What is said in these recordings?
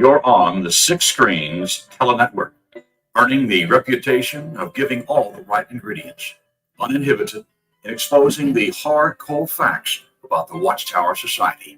You're on the Six Screens Telenetwork, earning the reputation of giving all the right ingredients, uninhibited, in exposing the hard, cold facts about the Watchtower Society.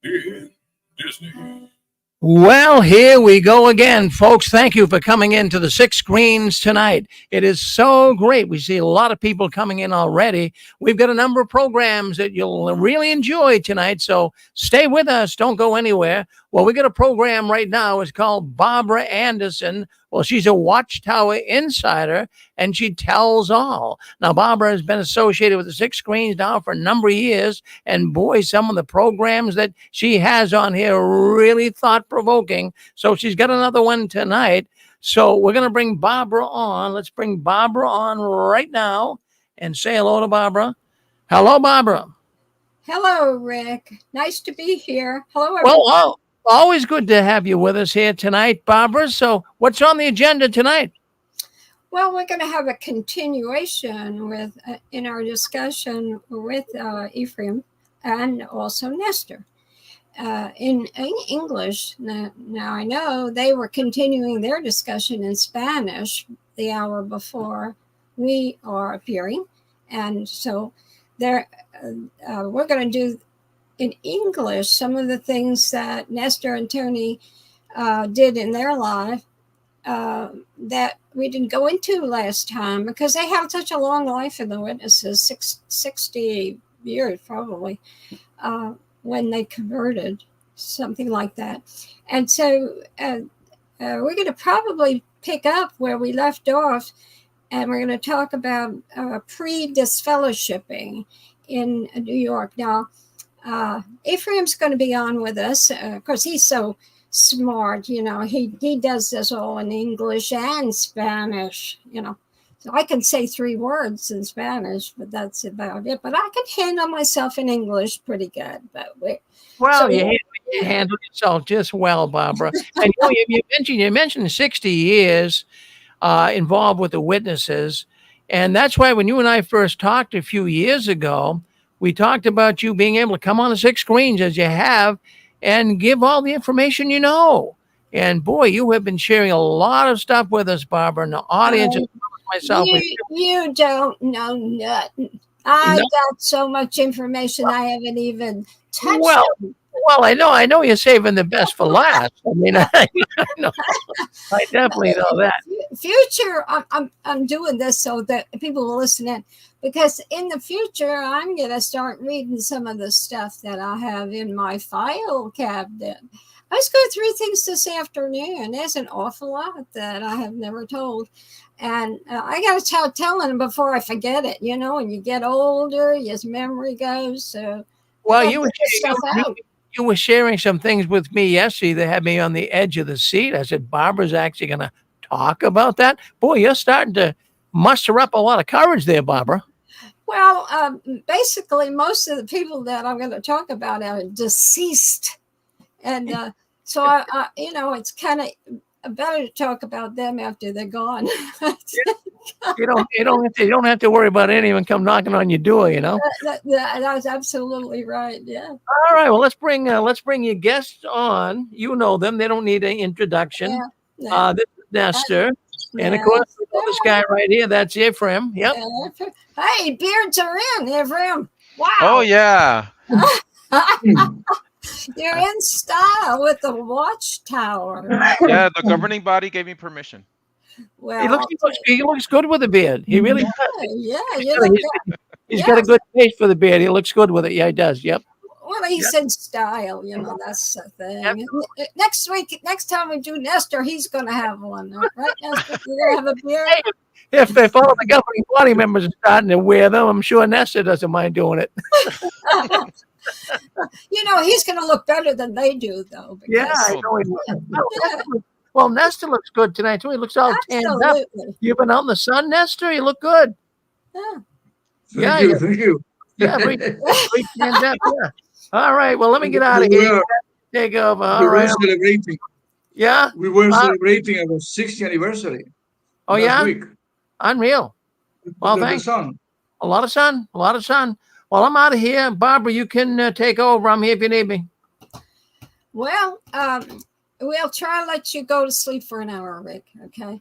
Disney. Well, here we go again, folks. Thank you for coming into the Six Screens tonight. It is so great. We see a lot of people coming in already. We've got a number of programs that you'll really enjoy tonight, so stay with us. Don't go anywhere. Well, we got a program right now. It's called Barbara Anderson. Well, she's a Watchtower insider, and she tells all. Now, Barbara has been associated with the Six Screens now for a number of years, and boy, some of the programs that she has on here are really thought-provoking. So she's got another one tonight. So we're going to bring Barbara on. Let's bring Barbara on right now and say hello to Barbara. Hello, Barbara. Hello, Rick. Nice to be here. Hello, everyone. Well, always good to have you with us here tonight, Barbara. So what's on the agenda tonight? Well, we're going to have a continuation with in our discussion with Ephraim and also Nestor. In English, now I know they were continuing their discussion in Spanish the hour before we are appearing. And so we're going to do in English some of the things that Nestor and Tony did in their life that we didn't go into last time because they have such a long life in the witnesses, 60 years probably, when they converted, something like that. And so we're going to probably pick up where we left off, and we're going to talk about pre-disfellowshipping in New York. Now, Ephraim's going to be on with us. Of course, he's so smart, you know, he does this all in English and Spanish, you know. So I can say 3 words in Spanish, but that's about it. But I can handle myself in English pretty good. But you handle yourself just well, Barbara. And you mentioned 60 years involved with the witnesses. And that's why when you and I first talked a few years ago, we talked about you being able to come on the Six Screens as you have and give all the information you know. And boy, you have been sharing a lot of stuff with us, Barbara, and the audience and myself. You don't know nothing. I got so much information I haven't even touched. Well, I know you're saving the best for last. I mean, I know. I definitely know that. Future, I'm doing this so that people will listen in, because in the future I'm going to start reading some of the stuff that I have in my file cabinet. I was going through things this afternoon. There's an awful lot that I have never told. And I got to start telling them before I forget it. You know, when you get older, your memory goes. So, well, you were sharing some things with me yesterday that had me on the edge of the seat. I said, Barbara's actually going to talk about that. Boy, you're starting to muster up a lot of courage there, Barbara. Well, basically, most of the people that I'm going to talk about are deceased. And so, you know, it's kind of better to talk about them after they're gone. You don't have to worry about anyone come knocking on your door, you know. That's absolutely right. Yeah. All right. Well, let's bring your guests on. You know them; they don't need an introduction. Yeah. This is Nestor, and of course, this guy right here. That's Ephraim. Yep. Hey, beards are in, Ephraim. Wow. Oh yeah. You're in style with the Watchtower. Yeah, the governing body gave me permission. Well, he looks good with a beard. He really does. Yeah, he's got a good face for the beard. He looks good with it. Yeah, he does. Yep. Well, he's in style. You know, that's the thing. Yep. Next time we do Nestor, he's going to have one. Right, Nestor? You're going to have a beard? If all of the governing body members are starting to wear them, I'm sure Nestor doesn't mind doing it. You know, he's going to look better than they do, though. Yeah, I know he will. Well, Nestor looks good tonight, too. He looks all tanned up. You've been out in the sun, Nestor? You look good. Yeah. Thank you. Yeah, pretty tanned up, yeah. All right, well, let me get out of here. Take over. All right. Celebrating. Yeah? We were celebrating our 60th anniversary. Oh, yeah? Week. Unreal. Well, thanks. A lot of sun. Well, I'm out of here. Barbara, you can take over. I'm here if you need me. Well, we'll try to let you go to sleep for an hour, Rick. Okay.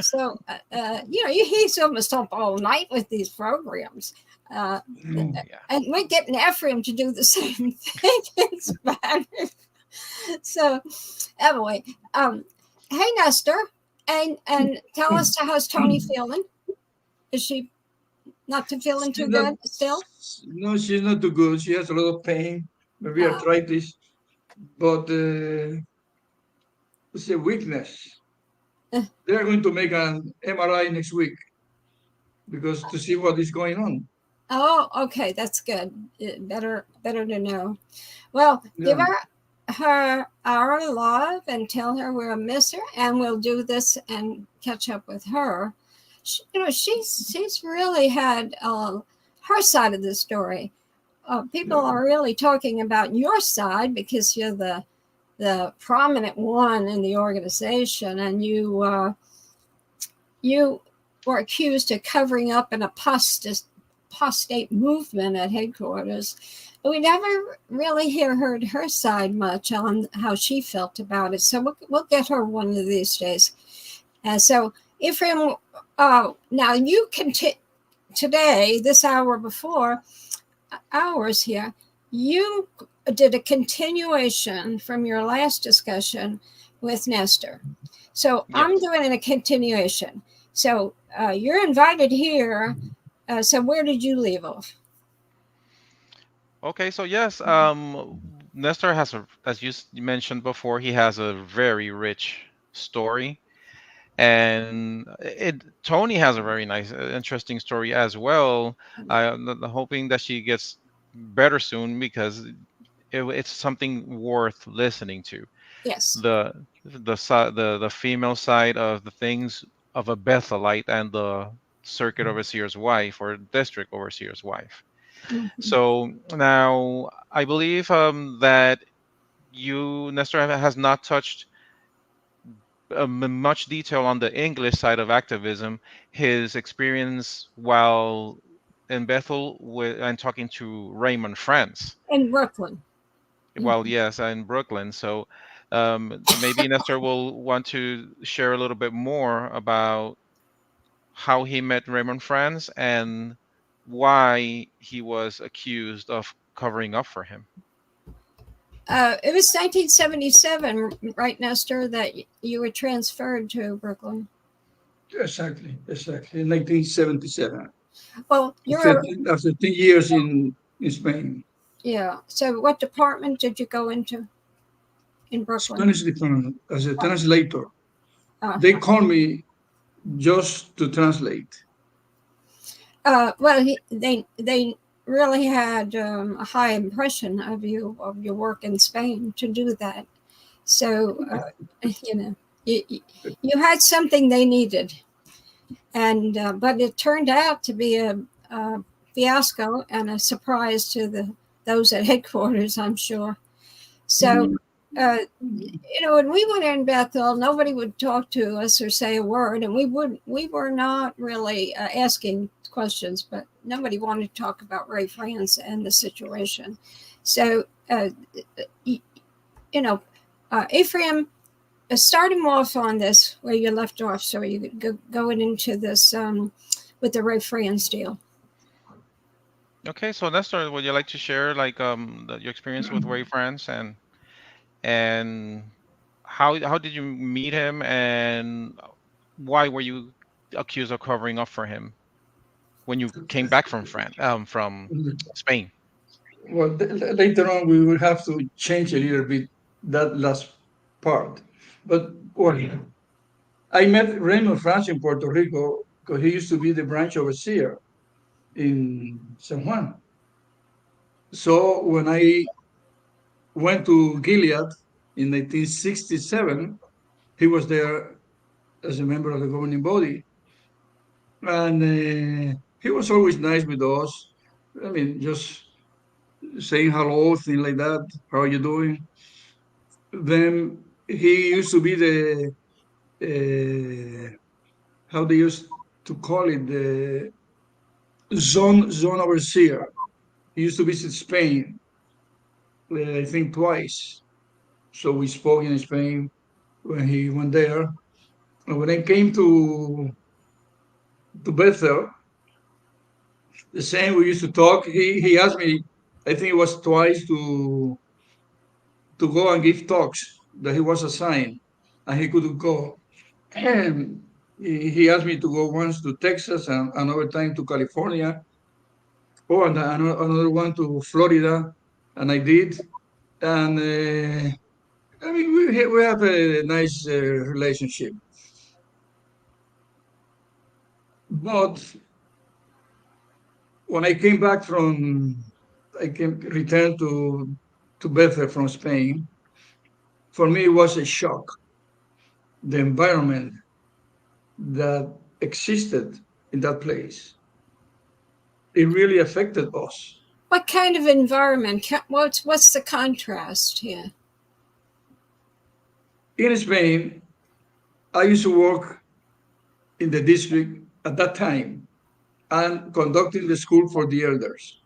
So, he's almost up all night with these programs. Yeah. And we're getting Ephraim to do the same thing in Spanish. So, anyway, hey, Nestor, and tell us how's Tony feeling? Is she not feeling too good still? No, she's not too good. She has a lot of pain, maybe arthritis, but it's a weakness. They are going to make an MRI next week because to see what is going on. Oh, okay, that's good. Better to know. Well, give her our love and tell her we'll miss her, and we'll do this and catch up with her. She's really had her side of the story. People are really talking about your side because you're the prominent one in the organization, and you were accused of covering up an apostate movement at headquarters. But we never really heard her side much on how she felt about it. So we'll get her one of these days. So Ephraim, now you can today, this hour before hours here, you did a continuation from your last discussion with Nestor. So Yes. I'm doing a continuation. So you're invited here. So where did you leave off? Okay, so yes, Nestor has as you mentioned before, he has a very rich story, and Tony has a very nice, interesting story as well. I'm hoping that she gets better soon because it's something worth listening to. Yes. The female side of the things of a Bethelite and the circuit overseer's wife or district overseer's wife. Mm-hmm. So now I believe that Nestor, has not touched much detail on the English side of activism, his experience while in Bethel and talking to Raymond France. In Brooklyn. Well, yes, in Brooklyn. So maybe Nestor will want to share a little bit more about how he met Raymond France and why he was accused of covering up for him. It was 1977, right, Nestor, that you were transferred to Brooklyn. Exactly. In 1977. Well, After 10 years in Spain. Yeah. So what department did you go into in Brooklyn? Spanish department as a translator. They called me just to translate. Well, they really had a high impression of you, of your work in Spain, to do that. So, you had something they needed. And but it turned out to be a fiasco and a surprise to those at headquarters, I'm sure. So, when we went in Bethel, nobody would talk to us or say a word, and we were not really asking questions, but nobody wanted to talk about Ray France and the situation. So, Ephraim, start him off on this where you left off, so you could going into this with the Ray France deal. Okay, so Nestor, would you like to share your experience with Ray France and how did you meet him and why were you accused of covering up for him when you came back from Spain? Well, later on we will have to change a little bit that last part. But I met Raymond France in Puerto Rico because he used to be the branch overseer in San Juan. So when I went to Gilead in 1967, he was there as a member of the governing body. And he was always nice with us. I mean, just saying hello, things like that. How are you doing? Then he used to be the, how they used to call it, the zone overseer. He used to visit Spain, I think twice. So we spoke in Spain when he went there. And when I came to Bethel, the same, we used to talk. He asked me, I think it was twice to go and give talks that he was assigned and he couldn't go. And he asked me to go once to Texas and another time to California. Oh, and another one to Florida, and I did. And I mean, we have a nice relationship. But when I came back returned to Bethel from Spain, for me it was a shock. The environment that existed in that place, it really affected us. What kind of environment? What's the contrast here? In Spain, I used to work in the district at that time and conducting the school for the elders.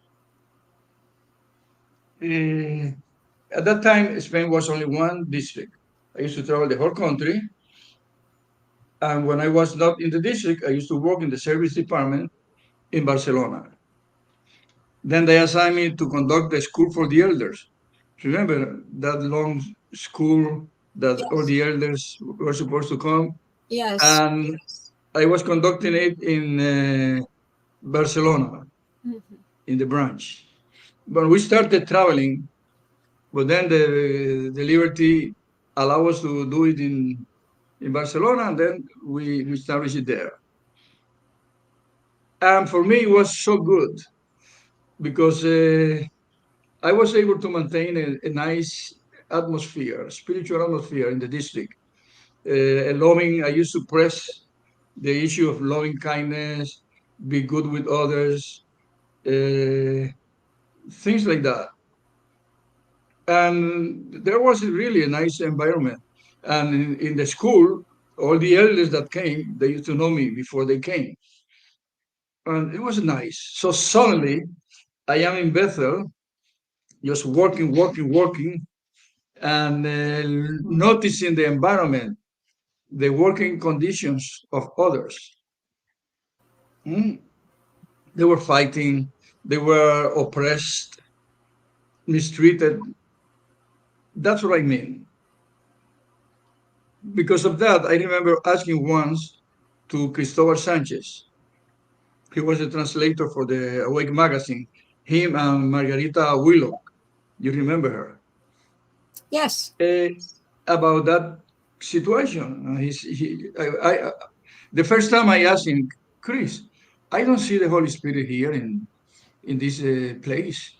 At that time, Spain was only one district. I used to travel the whole country. And when I was not in the district, I used to work in the service department in Barcelona. Then they assigned me to conduct the school for the elders. Remember that long school that Yes. all the elders were supposed to come? Yes. And I was conducting it in Barcelona, in the branch. But we started traveling, but then the Liberty allowed us to do it in Barcelona, and then we established it there. And for me, it was so good because I was able to maintain a nice atmosphere, spiritual atmosphere in the district. I used to press the issue of loving kindness, be good with others, things like that. And there was really a nice environment. And in the school, all the elders that came, they used to know me before they came. And it was nice. So suddenly, I am in Bethel, just working, and noticing the environment, the working conditions of others. They were fighting, they were oppressed, mistreated. That's what I mean. Because of that, I remember asking once to Cristobal Sanchez. He was a translator for the Awake magazine, him and Margarita Willock. You remember her? Yes. About that situation. The first time I asked him, Chris, I don't see the Holy Spirit here in this place.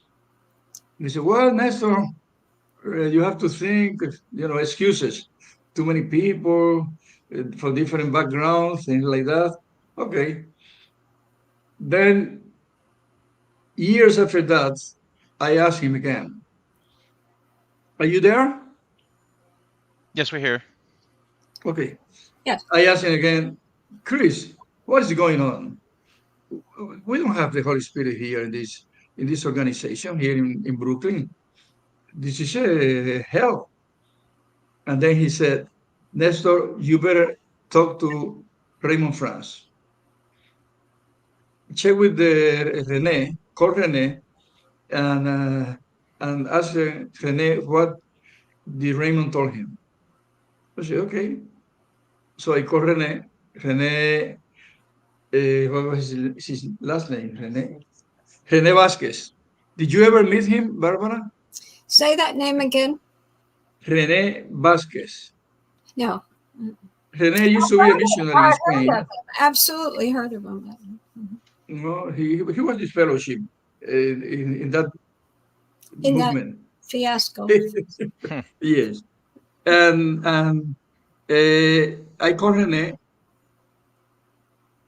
He said, well, Nestor, you have to think, excuses. Too many people from different backgrounds, things like that. Okay. Then, years after that, I asked him again, are you there? Yes, we're here. Okay. Yes. I asked him again, Chris, what is going on? We don't have the Holy Spirit here in this organization here in Brooklyn. This is a hell. And then he said, Nestor, you better talk to Raymond France. Check with Rene, call Rene, and ask Rene what the Raymond told him. I said, okay. So I called Rene. Rene, what was his last name? Rene Vasquez. Did you ever meet him, Barbara? Say that name again. Rene Vasquez. No. Rene used to be a missionary in Spain. Absolutely heard of him. No, he was this fellowship in that movement. That fiasco. Yes. And I called Rene,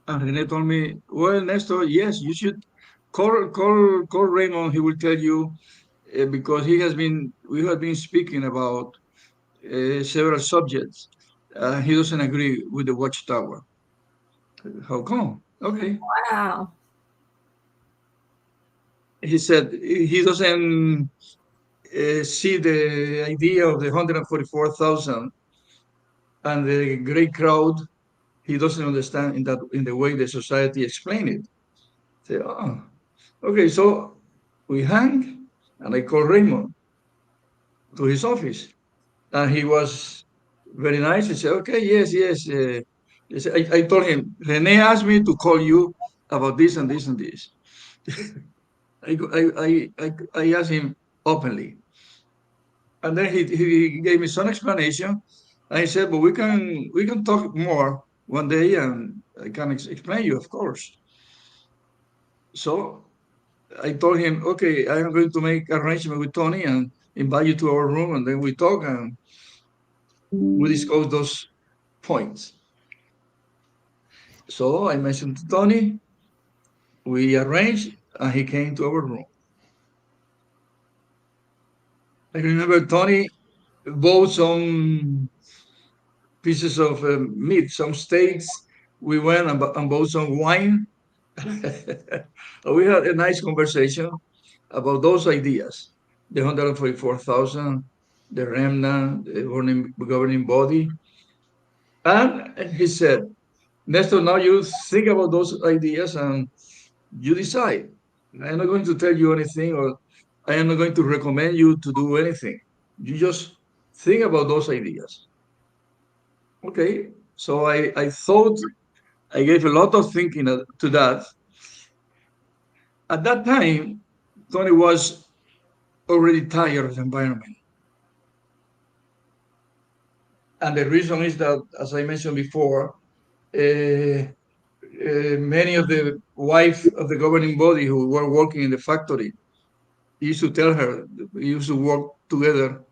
and Rene told me, well, Nestor, yes, you should call Raymond. He will tell you because we have been speaking about several subjects. He doesn't agree with the Watchtower. How come? Okay. Wow. He said he doesn't see the idea of the 144,000 and the great crowd, he doesn't understand in the way the society explain it. Say, oh, okay, so we hang, and I call Raymond to his office, and he was very nice. He said, okay, yes, yes. I told him, Rene asked me to call you about this and this and this. I asked him openly. And then he gave me some explanation. And he said, but we can talk more one day, and I can explain you, of course. So I told him, okay, I am going to make arrangement with Tony and invite you to our room, and then we talk and we discuss those points. So I mentioned to Tony, we arranged, and he came to our room. I remember Tony bought some pieces of meat, some steaks. We went and bought some wine. We had a nice conversation about those ideas, the 144,000, the remnant, the governing body. And he said, Nestor, now you think about those ideas and you decide. I'm not going to tell you anything, or I am not going to recommend you to do anything. You just think about those ideas. Okay, so I thought, I gave a lot of thinking to that. At that time, Tony was already tired of the environment. And the reason is that, as I mentioned before, many of the wife of the governing body who were working in the factory used to tell her, we used to work together,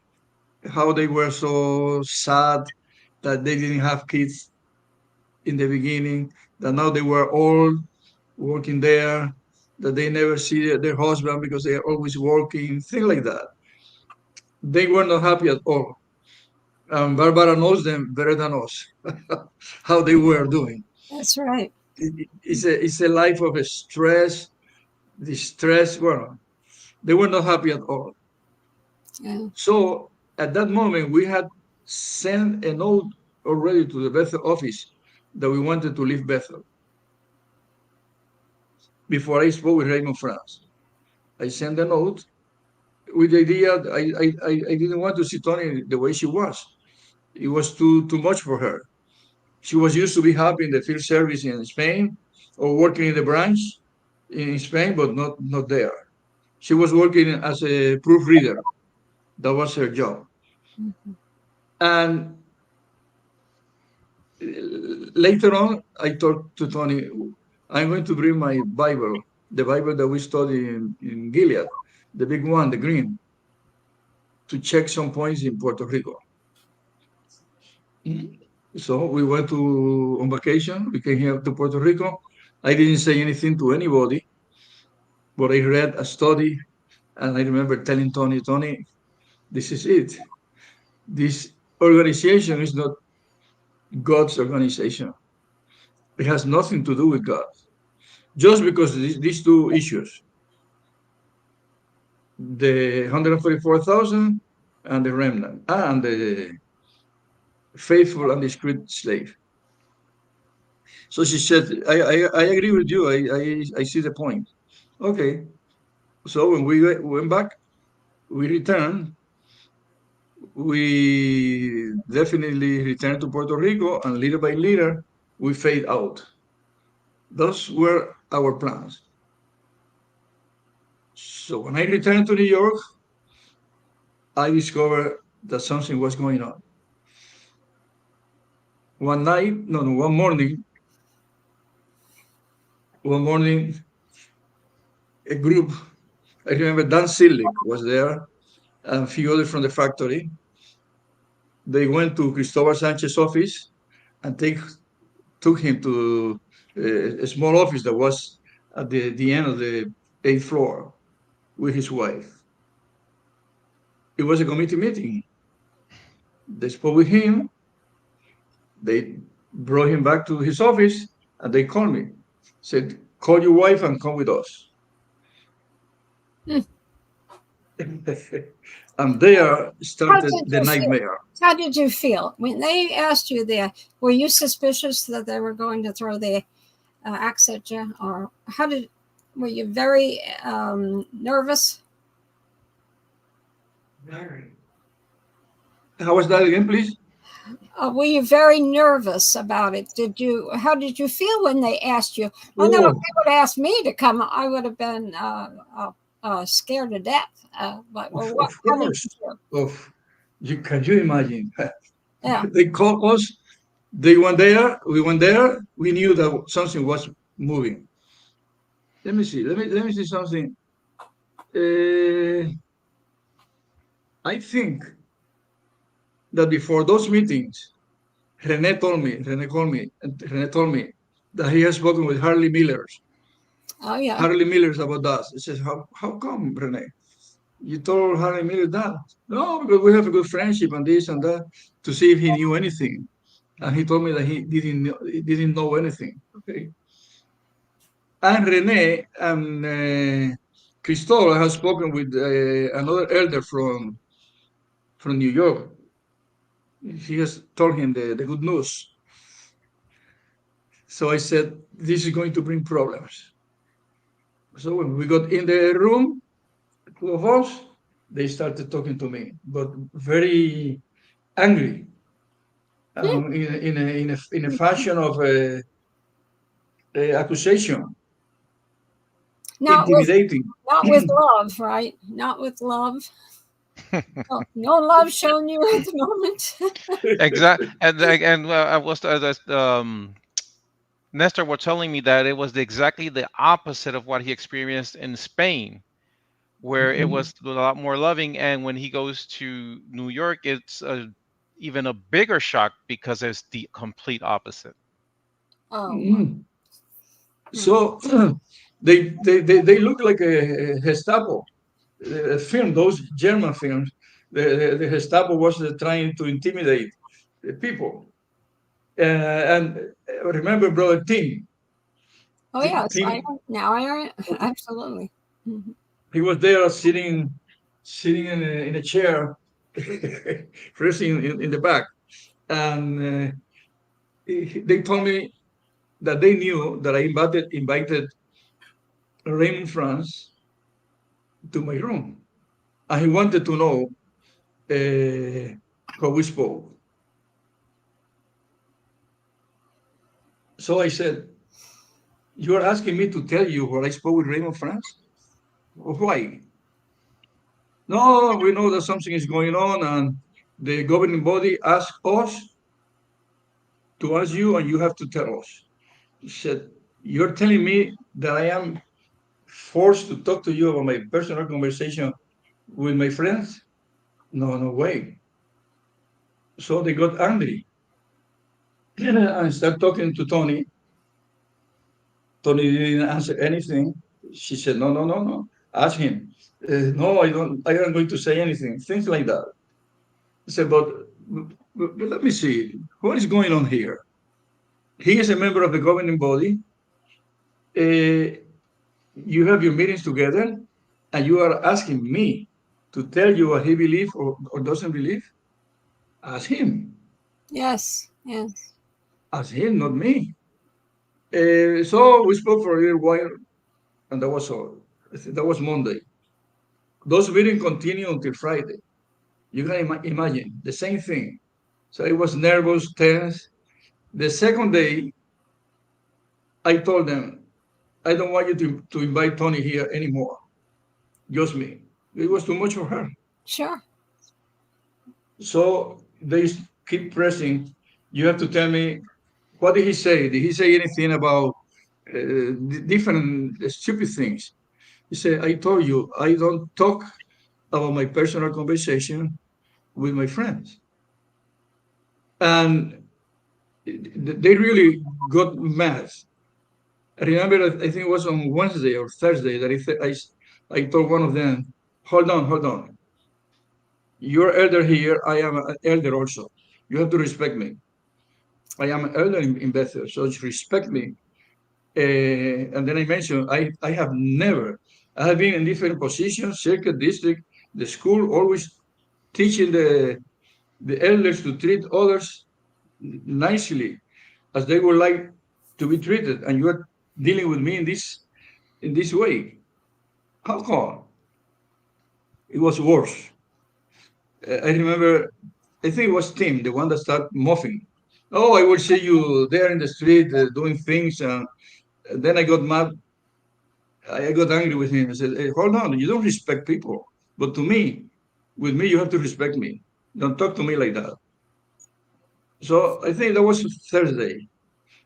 how they were so sad that they didn't have kids in the beginning, that now they were all working there, that they never see their husband because they are always working, things like that. They were not happy at all. Barbara knows them better than us, how they were doing. That's right. It's a life of stress, distress. Well, they were not happy at all. Yeah. So at that moment, we had sent a note already to the Bethel office that we wanted to leave Bethel. Before I spoke with Raymond France, I sent a note with the idea I didn't want to see Tony the way she was. It was too much for her. She was used to be happy in the field service in Spain or working in the branch in Spain, but not there. She was working as a proofreader. That was her job. Mhm. And later on, I talked to Tony, I'm going to bring my Bible, the Bible that we study in Gilead, the big one, the green, to check some points in Puerto Rico. So we went on vacation. We came here to Puerto Rico. I didn't say anything to anybody, but I read a study, and I remember telling Tony, this is it. This organization is not God's organization. It has nothing to do with God. Just because these two issues, the 144,000 and the remnant, and the faithful and discreet slave. So she said, I agree with you. I see the point. Okay. So when we went back, we returned. We definitely returned to Puerto Rico, and little by little, we fade out. Those were our plans. So when I returned to New York, I discovered that something was going on. One night, no, one morning, a group, I remember Dan Sillick was there, and a few others from the factory. They went to Cristobal Sanchez's office and took him to a small office that was at the end of the 8th floor with his wife. It was a committee meeting. They spoke with him. They brought him back to his office, and they called me. Said, call your wife and come with us. And there How started did the you feel? nightmare. How did you feel when they asked you there? Were you suspicious that they were going to throw the axe at you, or were you very nervous? How was that again, please? Were you very nervous about it? How did you feel when they asked you? Oh no, if Oh, they would have asked me to come, I would have been scared to death. But of how did course. you feel? Can you imagine? Yeah. They called us. They went there. We went there. We knew that something was moving. Let me see. Let me see something. Uh, I think that before those meetings, Rene called me, and Rene told me that he has spoken with Harley Millers. Oh yeah. Harley Millers about that. He says, how come, Rene? You told Harley Miller that? No, because we have a good friendship and this and that, to see if he knew anything. And he told me that he didn't know anything. Okay. And Rene and Cristol has spoken with another elder from New York. He has told him the good news. So I said, this is going to bring problems. So when we got in the room, two of us, they started talking to me, but very angry, in a fashion of accusation, Not with intimidating. not with love, right? Not with love. No love shown you at the moment. Exactly. And I was Nestor was telling me that it was exactly the opposite of what he experienced in Spain, where it was a lot more loving. And when he goes to New York, it's even a bigger shock because it's the complete opposite. Oh. Mm. So they look like a Gestapo film, those German films. The Gestapo was trying to intimidate the people. And remember, brother Tim. Oh yes, Tim, now I absolutely. Mhm. he was there sitting in a chair, resting in the back, and they told me that they knew that I invited Raymond France to my room, and he wanted to know how we spoke. So I said, "You are asking me to tell you what I spoke with Raymond France? Why? No, we know that something is going on, and the governing body asked us to ask you, and you have to tell us." He said, "You're telling me that I am forced to talk to you about my personal conversation with my friends? No, no way." So they got angry and started talking to Tony. Tony didn't answer anything. She said, "No, no, no, no. Ask him." No, I don't. I am going to say anything. Things like that. I said, but let me see. What is going on here? He is a member of the governing body. Uh, you have your meetings together, and you are asking me to tell you what he believes or doesn't believe. Ask him. Yes, yes. Ask him, not me. So we spoke for a little while, and that was all. That was Monday. Those meetings continued until Friday. You can imagine the same thing. So I was nervous, tense. The second day, I told them, I don't want you to invite Tony here anymore. Just me. It was too much for her. Sure. So they keep pressing. You have to tell me, what did he say? Did he say anything about different stupid things? He said, I told you, I don't talk about my personal conversation with my friends. And they really got mad. I remember, I think it was on Wednesday or Thursday that I told one of them, hold on, hold on. You're elder here. I am an elder also. You have to respect me. I am an elder in Bethel, so just respect me. And then I mentioned, I have been in different positions, circuit, district, the school always teaching the elders to treat others nicely as they would like to be treated, and you are dealing with me in this way. How come? It was worse. I remember, I think it was Tim, the one that started muffing. Oh, I will see you there in the street doing things. And then I got mad. I got angry with him. I said, hey, hold on, you don't respect people. But to me, with me, you have to respect me. Don't talk to me like that. So I think that was Thursday.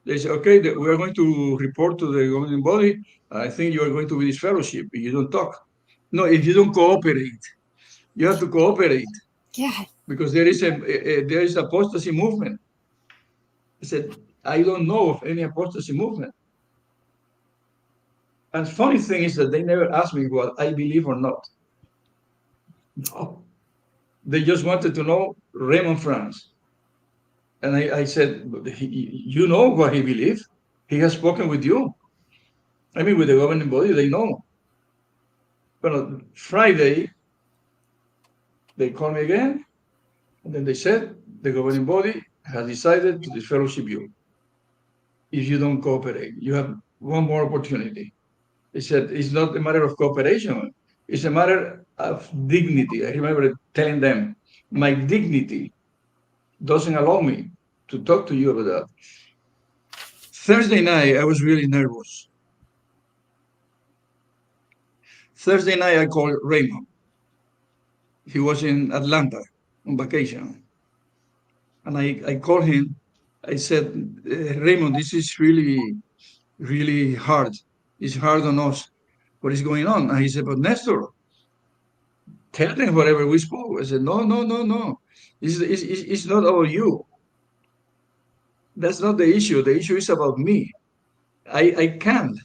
They said, okay, we are going to report to the governing body. I think you are going to be disfellowship if you don't talk. No, if you don't cooperate, you have to cooperate. Yeah. Because there is apostasy movement. I said, I don't know of any apostasy movement. And funny thing is that they never asked me what I believe or not. No. They just wanted to know Raymond France. And I said, you know what he believes. He has spoken with you. I mean, with the governing body, they know. But on Friday, they called me again. And then they said, the governing body has decided to disfellowship you. If you don't cooperate, you have one more opportunity. They said, it's not a matter of cooperation. It's a matter of dignity. I remember telling them, my dignity doesn't allow me to talk to you about that. Thursday night, I was really nervous. Thursday night, I called Raymond. He was in Atlanta on vacation. And I called him. I said, Raymond, this is really, really hard. It's hard on us. What is going on? And he said, but Nestor, tell them whatever we spoke. I said, no, no, no, no. It's not about you. That's not the issue. The issue is about me. I can't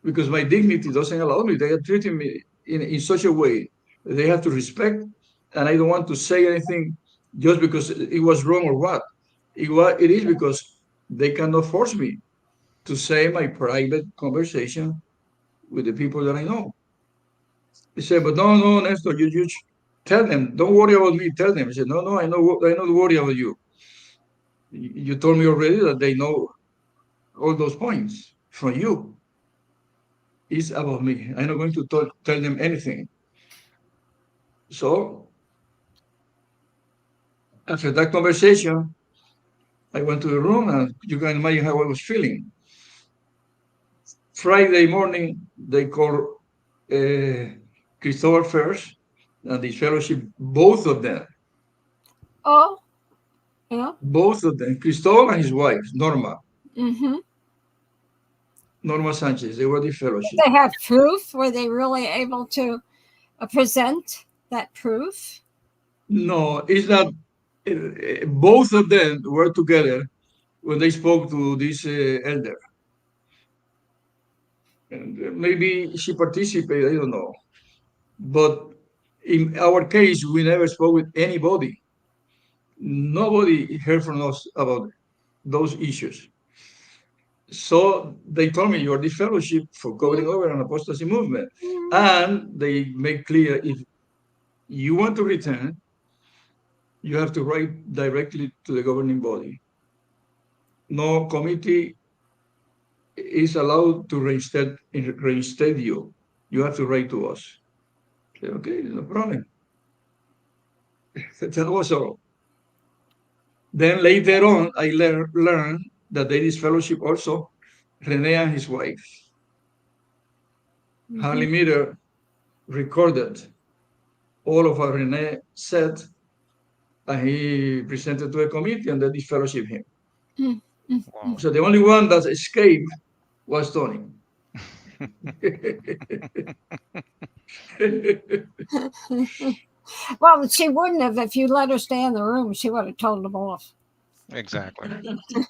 because my dignity doesn't allow me. They are treating me in such a way that they have to respect, and I don't want to say anything just because it was wrong or what. It is because they cannot force me to say my private conversation with the people that I know. He said, but no, no, Nestor, you tell them. Don't worry about me. Tell them. I said, no, no, I not worry about you. You told me already that they know all those points from you. It's about me. I'm not going to tell them anything. So after that conversation, I went to the room, and you can imagine how I was feeling. Friday morning, they called Christopher first and the fellowship, both of them. Oh, yeah. Both of them, Cristobal and his wife, Norma. Mm-hmm. Norma Sanchez, they were the fellowship. They have proof. Were they really able to present that proof? No, it's not. Both of them were together when they spoke to this elder. And maybe she participated, I don't know. But in our case, we never spoke with anybody. Nobody heard from us about those issues. So they told me you're the fellowship for covering over an apostasy movement. And they make clear if you want to return, you have to write directly to the governing body. No committee is allowed to reinstate you. You have to write to us. I said, okay, no problem. That was all. Then later on, I learned that there is fellowship also, Rene and his wife. Harley Meter recorded all of what Rene said, and he presented to a committee, and they disfellowship him. Wow. So the only one that escaped was Tony. Well, she wouldn't have if you let her stay in the room. She would have told them off. Exactly.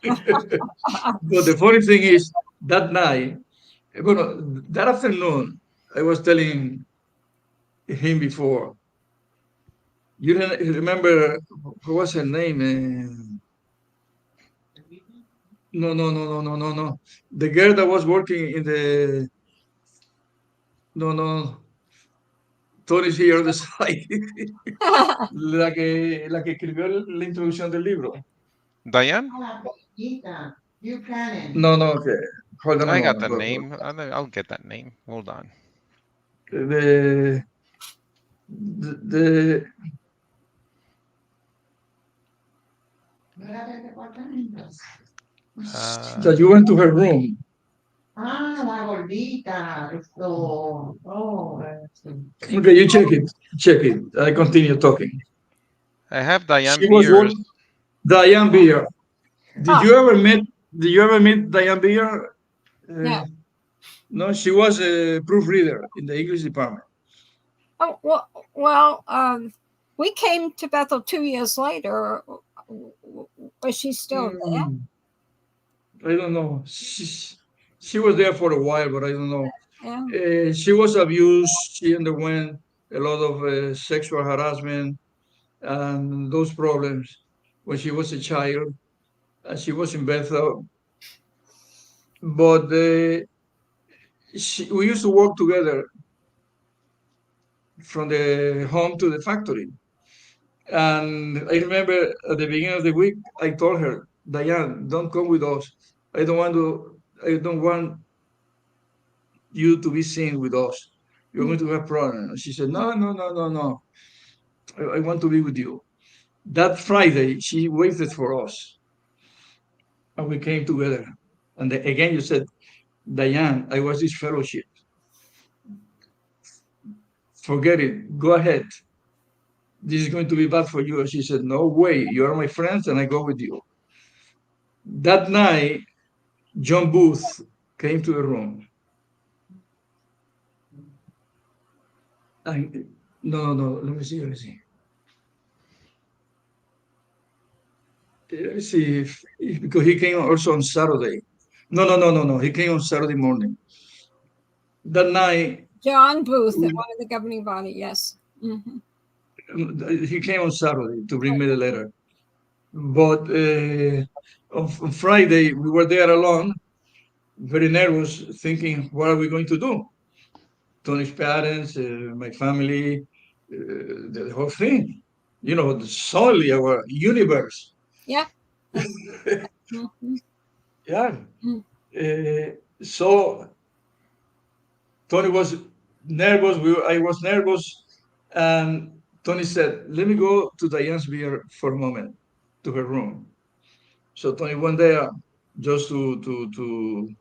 But the funny thing is, that night, well, that afternoon, I was telling him before. You remember what was her name? No. The girl that was working in the no. Tony's here on the side. la que escribió la introducción del libro. Diane? No, okay. Hold on a I got moment. the name. I'll get that name. Hold on. The that you went to her room. La gordita. Okay, you check it. Check it. I continue talking. I have Diane She was Beers. Diane Beer. Did you ever meet Diane Beer? No. No, she was a proofreader in the English department. Oh, well, we came to Bethel 2 years later. Was she still there? I don't know. She was there for a while, but I don't know. Yeah. She was abused. She underwent a lot of sexual harassment and those problems when she was a child. She was in Bethel. But we used to work together from the home to the factory. And I remember at the beginning of the week, I told her, Diane, don't come with us. I don't want you to be seen with us. You're going to have problems. And she said, no. I want to be with you. That Friday, she waited for us. And we came together. And again, you said, Diane, I was this fellowship. Forget it. Go ahead. This is going to be bad for you. And she said, no way. You are my friends, and I go with you. That night, John Booth came to the room. No. Let me see. Let me see if because he came also on Saturday. No. He came on Saturday morning. That night, John Booth, one of the governing body. Yes. Mm-hmm. He came on Saturday to bring me the letter. But on Friday, we were there alone, very nervous, thinking, what are we going to do? Tony's parents, my family, the whole thing. You know, solely our universe. Yeah. Mm-hmm. Yeah. So Tony was nervous. I was nervous. And Tony said, let me go to Diane's beer for a moment, to her room. So Tony went there just to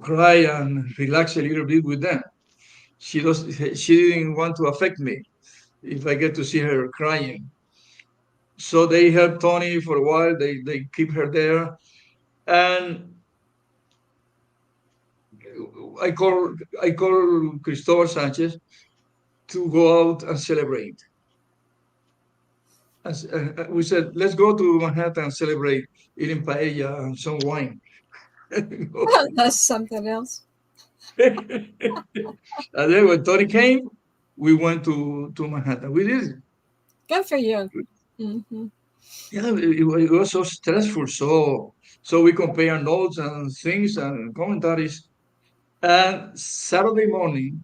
cry and relax a little bit with them. She didn't want to affect me if I get to see her crying. So they helped Tony for a while. They keep her there. And I call Cristobal Sanchez to go out and celebrate. We said, let's go to Manhattan and celebrate eating paella and some wine. That's something else. And then when Tony came, we went to Manhattan. We did it. Good for you. Mm-hmm. Yeah, it was so stressful. So we compare notes and things and commentaries. And Saturday morning,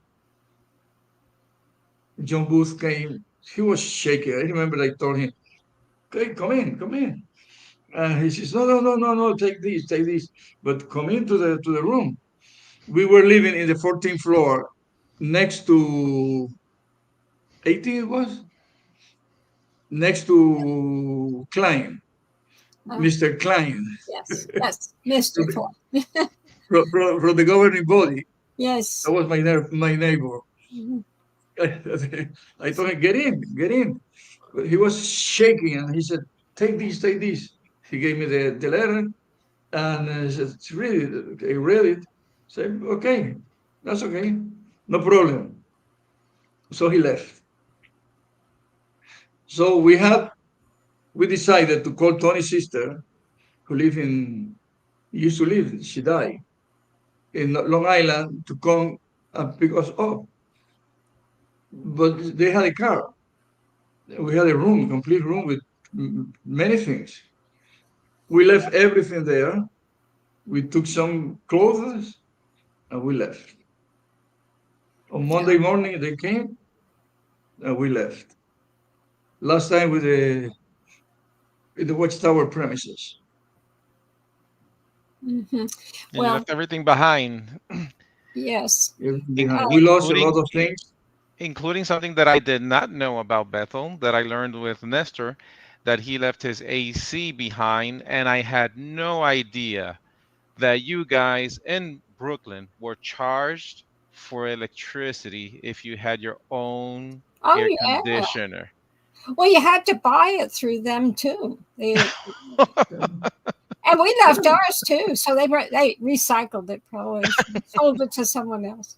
John Booth came. He was shaking. I remember I told him, okay, come in. And he says, no, take this. But come into the room. We were living in the 14th floor next to 18, it was? Next to Klein, Mr. Klein. Yes, Mr. Klein. from the governing body. Yes. That was my neighbor. Mm-hmm. I told him, get in. But he was shaking and he said, take this. He gave me the letter and I said, read it. Okay, read it. I said, okay, that's okay. No problem. So he left. So we decided to call Tony's sister, who used to live, she died, in Long Island, to come and pick us up. But they had a car. We had a complete room with many things. We left everything there. We took some clothes and we left. On Monday morning, they came and we left. Last time with the Watchtower premises. Mhm. And you Well, left everything behind, yes. Everything behind. We lost a lot including of things. including something that I did not know about Bethel that I learned with Nestor, that he left his AC behind, and I had no idea that you guys in Brooklyn were charged for electricity if you had your own Oh, air yeah. conditioner. Well, you had to buy it through them too. And we left ours too, so they recycled it, probably sold it to someone else.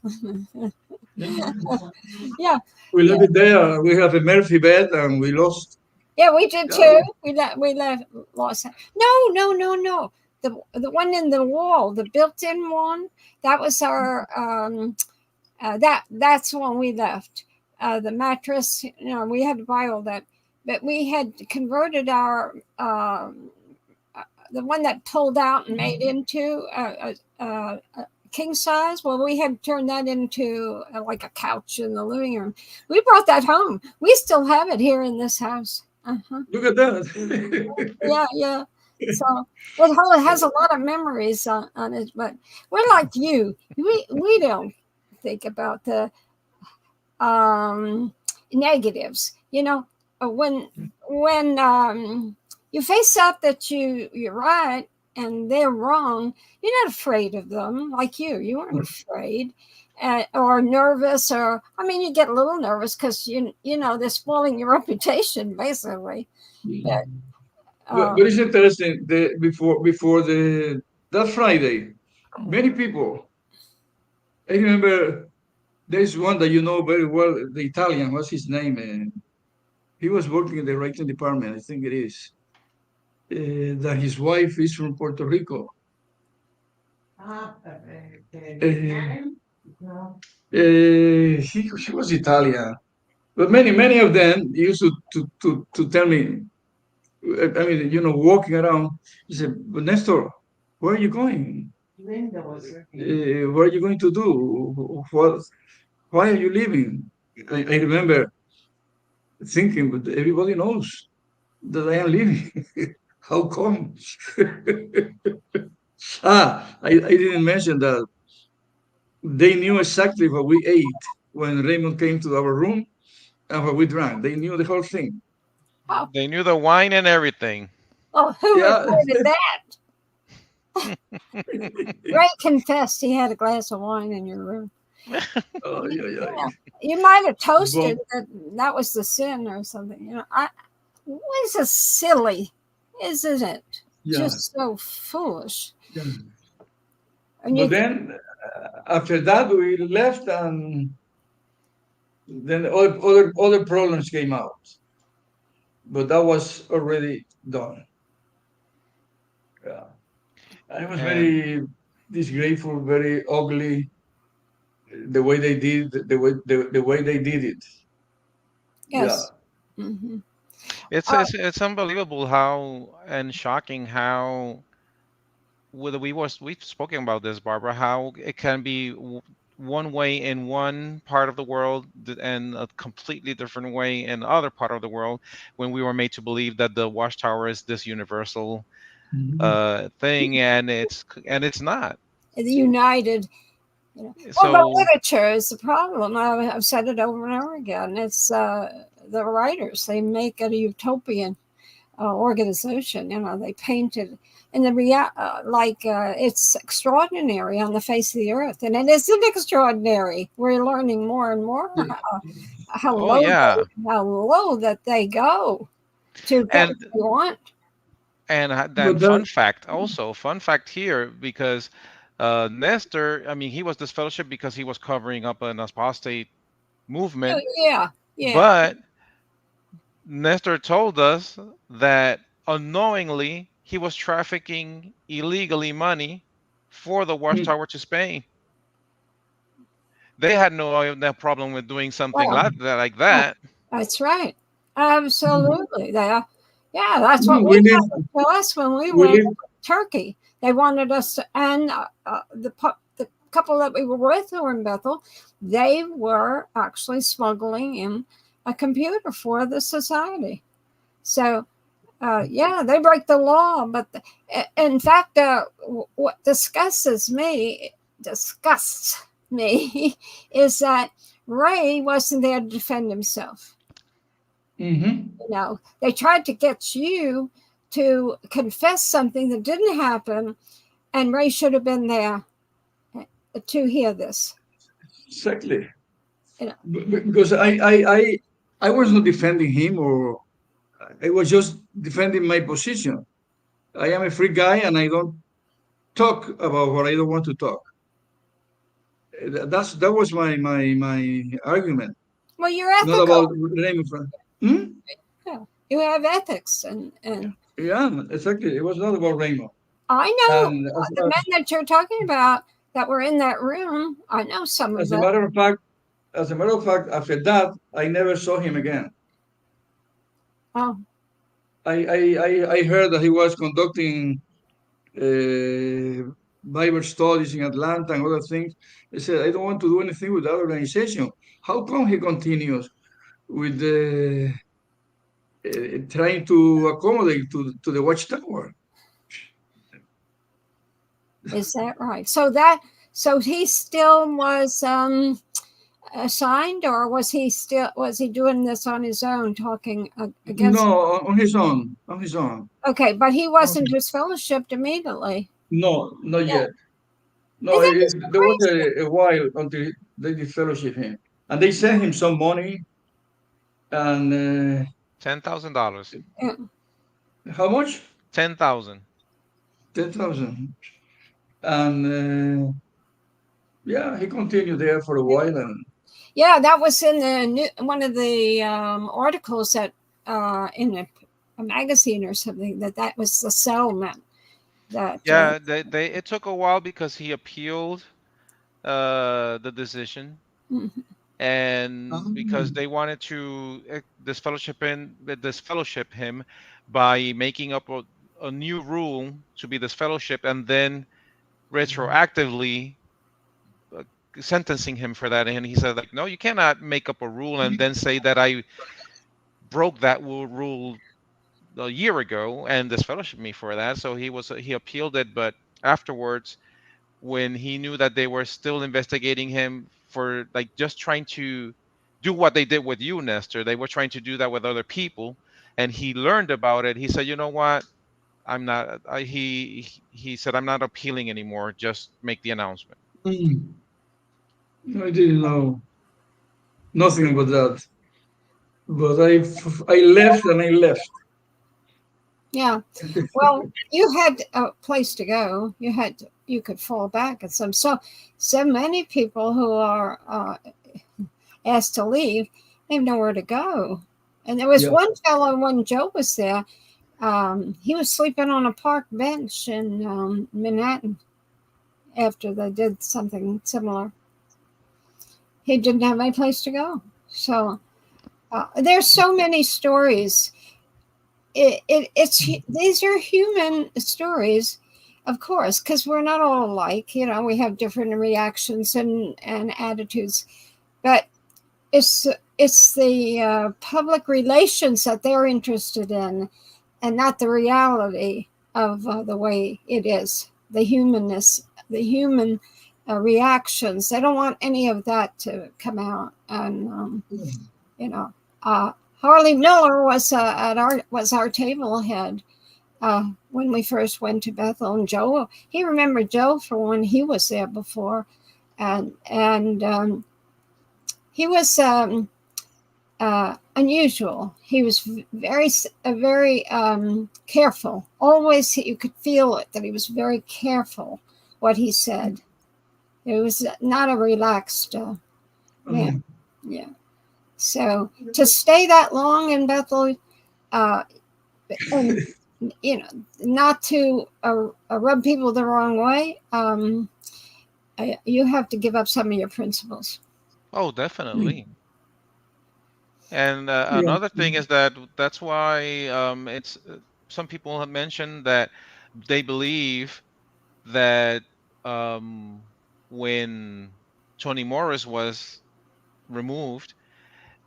Yeah, We yeah, left it there. We have a Murphy bed, and we lost. yeah. We did Yeah. too. We left lost. No. The one in the wall, the built-in one, that was our that's the one we left. The mattress, we had to buy all that, but we had converted our the one that pulled out and made into a king size. Well, we had turned that into like a couch in the living room. We brought that home. We still have it here in this house. Look at that. Yeah. So it has a lot of memories on it, but we're like you. We don't think about the negatives. When you face up that you're right and they're wrong, you're not afraid of them. Like you weren't afraid or nervous, or you get a little nervous because they're spoiling your reputation basically. But, But it's interesting. Before that Friday, many people. I remember there's one that you know very well, the Italian. What's his name? He was working in the writing department. I think it is. That his wife is from Puerto Rico. He was Italian, but many of them used to tell me. Walking around, he said, "But Nestor, where are you going? What are you going to do? Why are you leaving?" I remember thinking, but everybody knows that I am leaving. How come? I didn't mention that they knew exactly what we ate when Raymond came to our room and what we drank. They knew the whole thing. They knew the wine and everything. who Yeah. reported that? Ray confessed he had a glass of wine in your room. Oh, yeah. You might have toasted that was the sin or something. This is silly, isn't it? Yeah. Just so foolish. Yeah. And But then after that we left, and then other problems came out. But that was already done. Yeah. I was very disgrateful, very ugly. The way they did the way they did it. yes. Yeah. Mm-hmm. It's unbelievable how and shocking how we've spoken about this, Barbara, how it can be one way in one part of the world and a completely different way in other part of the world, when we were made to believe that the Watchtower is this universal thing, and it's not. United. Well, but literature is the problem. I've said it over and over again. It's the writers. They make it a utopian organization. They paint it, and it's extraordinary on the face of the earth, and it isn't extraordinary. We're learning more and more how low that they go to get what they want. And then fun fact here, because Nestor, he was disfellowship because he was covering up an apostate movement. Yeah. But Nestor told us that unknowingly he was trafficking illegally money for the Watchtower to Spain. They had no problem with doing something like that. That's right. Absolutely. That's what we did to us when we went to Turkey. They wanted us to, and the couple that we were with who were in Bethel, they were actually smuggling in a computer for the society. So, yeah, they break the law. But in fact, what disgusts me is that Ray wasn't there to defend himself. Mm-hmm. You know, they tried to get you to confess something that didn't happen, and Ray should have been there to hear this. Exactly. You know. Because I was not defending him, or I was just defending my position. I am a free guy, and I don't talk about what I don't want to talk. That was my argument. Well, you're Not about ethical. Raymond Francis. Hmm? Yeah. You have ethics, and Yeah, exactly. It was not about Raymond. I know And the men that you're talking about that were in that room. I know some of as a them. matter of fact, after that, I never saw him again. Oh, I heard that he was conducting Bible studies in Atlanta and other things. He said, I don't want to do anything with that organization. How come he continues with trying to accommodate to the Watchtower? is that right? So he still was assigned, or was he doing this on his own, talking against? No, on his own. On his own. Okay, but he wasn't disfellowshipped immediately. No, not Yeah. yet. No, Isn't this there was crazy? a while until they disfellowship him, and they sent him some money. And $10,000. Yeah. how much? 10,000. 10,000. And yeah, he continued there for a while. And Yeah, that was in one of the articles that in a magazine or something, that was the settlement. That Yeah, it took a while because he appealed the decision, mhm. and because they wanted to disfellowship him by making up a new rule to be disfellowship, and then retroactively sentencing him for that. And he said, like, no, you cannot make up a rule and then say that I broke that rule a year ago and disfellowship me for that. So he appealed it, but afterwards, when he knew that they were still investigating him for like just trying to do what they did with you, Nestor, they were trying to do that with other people, and he learned about it. He said, you know what, I'm not he said, I'm not appealing anymore, just make the announcement. I didn't know nothing about that. But I left and I left. Yeah. Well, you had a place to go. You could fall back at so many people who are asked to leave, they have nowhere to go. And there was one fellow when Joe was there. He was sleeping on a park bench in Manhattan after they did something similar. He didn't have any place to go. So there's so many stories. These are human stories, of course, because we're not all alike. You know, we have different reactions and attitudes, but it's the public relations that they're interested in, and not the reality of the way it is, the humanness, the human reactions. They don't want any of that to come out. And you know, Harley Miller was our table head when we first went to Bethel, and Joe, he remembered Joe for when he was there before, and he was unusual. He was very careful. Always, you could feel it, that he was very careful what he said. It was not a relaxed man. Yeah. So to stay that long in Bethel, and you know, not to rub people the wrong way, you have to give up some of your principles. Oh, definitely. And Yeah. another thing is that's why it's some people have mentioned that they believe that when Toni Morris was removed,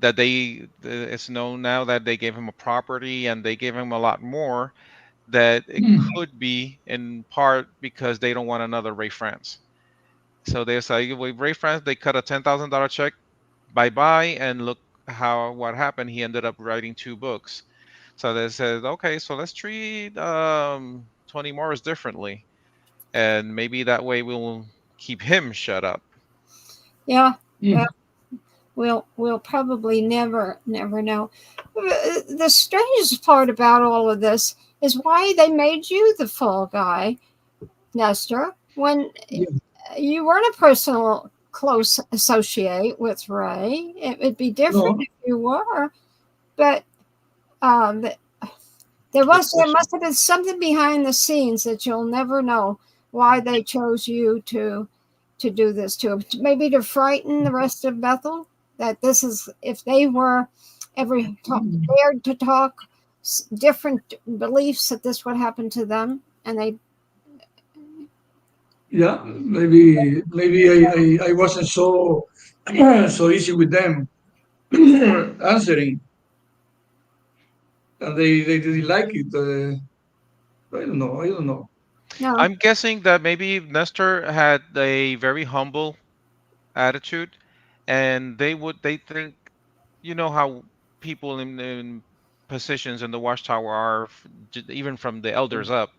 that it's known now that they gave him a property and they gave him a lot more, that it could be in part because they don't want another Ray France. So they say, with Ray France, they cut a $10,000 check, bye bye, and look what happened. He ended up writing 2 books. So they said, okay, so let's treat Tony Morris differently, and maybe that way we'll keep him shut up. Yeah. Well, we'll probably never know. The strangest part about all of this is why they made you the fall guy, Nestor, when you weren't a personal close associate with Ray. It would be different if you were, but there must have been something behind the scenes that you'll never know why they chose you to do this to him. Maybe to frighten the rest of Bethel, that this is, if they were ever dared to talk different beliefs, that this would happen to them, and they. Yeah, maybe I wasn't so easy with them answering, and they didn't like it. I don't know. No. I'm guessing that maybe Nestor had a very humble attitude, and they think, you know how people in positions in the Watchtower are, even from the elders up,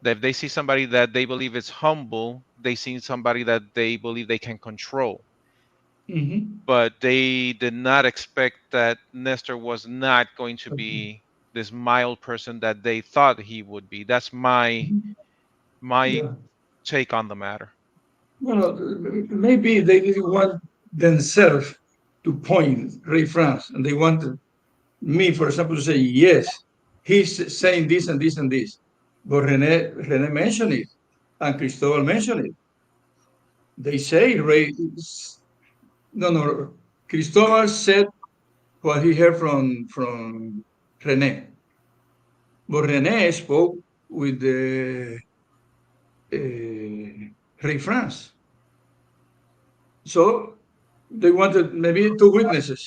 that if they see somebody that they believe is humble, they see somebody that they believe they can control. But they did not expect that Nestor was not going to be this mild person that they thought he would be. That's my take on the matter. Well, maybe they didn't want themselves to point Ray France, and they wanted me, for example, to say, yes, he's saying this and this and this. But Rene mentioned it, and Cristobal mentioned it. They say Ray, no, Cristobal said what he heard from Rene. But Rene spoke with the Ray France. So they wanted maybe 2 witnesses.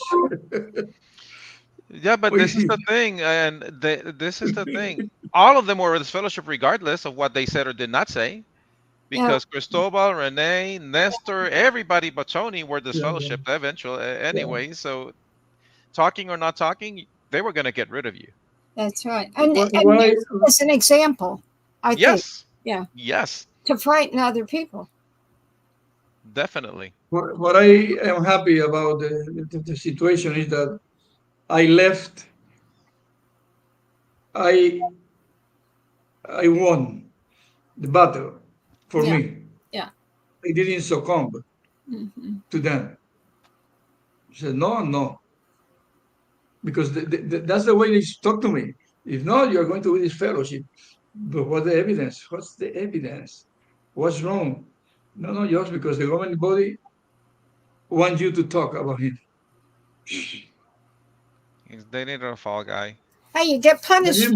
Yeah, but this is the thing, and this is the thing. All of them were this fellowship, regardless of what they said or did not say, because Cristobal, Rene, Nestor, everybody but Tony were this fellowship eventually anyway. So, talking or not talking, they were going to get rid of you. That's right. And as an example, I think. Yeah. Yes. To frighten other people. Definitely. What I am happy about the situation is that I left. I won the battle for me. Yeah. I didn't succumb to them. I said, no. Because that's the way they talk to me. If not, you're going to win this fellowship. But what's the evidence? What's the evidence? What's wrong? No, just because the governing body wants you to talk about him. They needed a fall guy. Hey, you get punished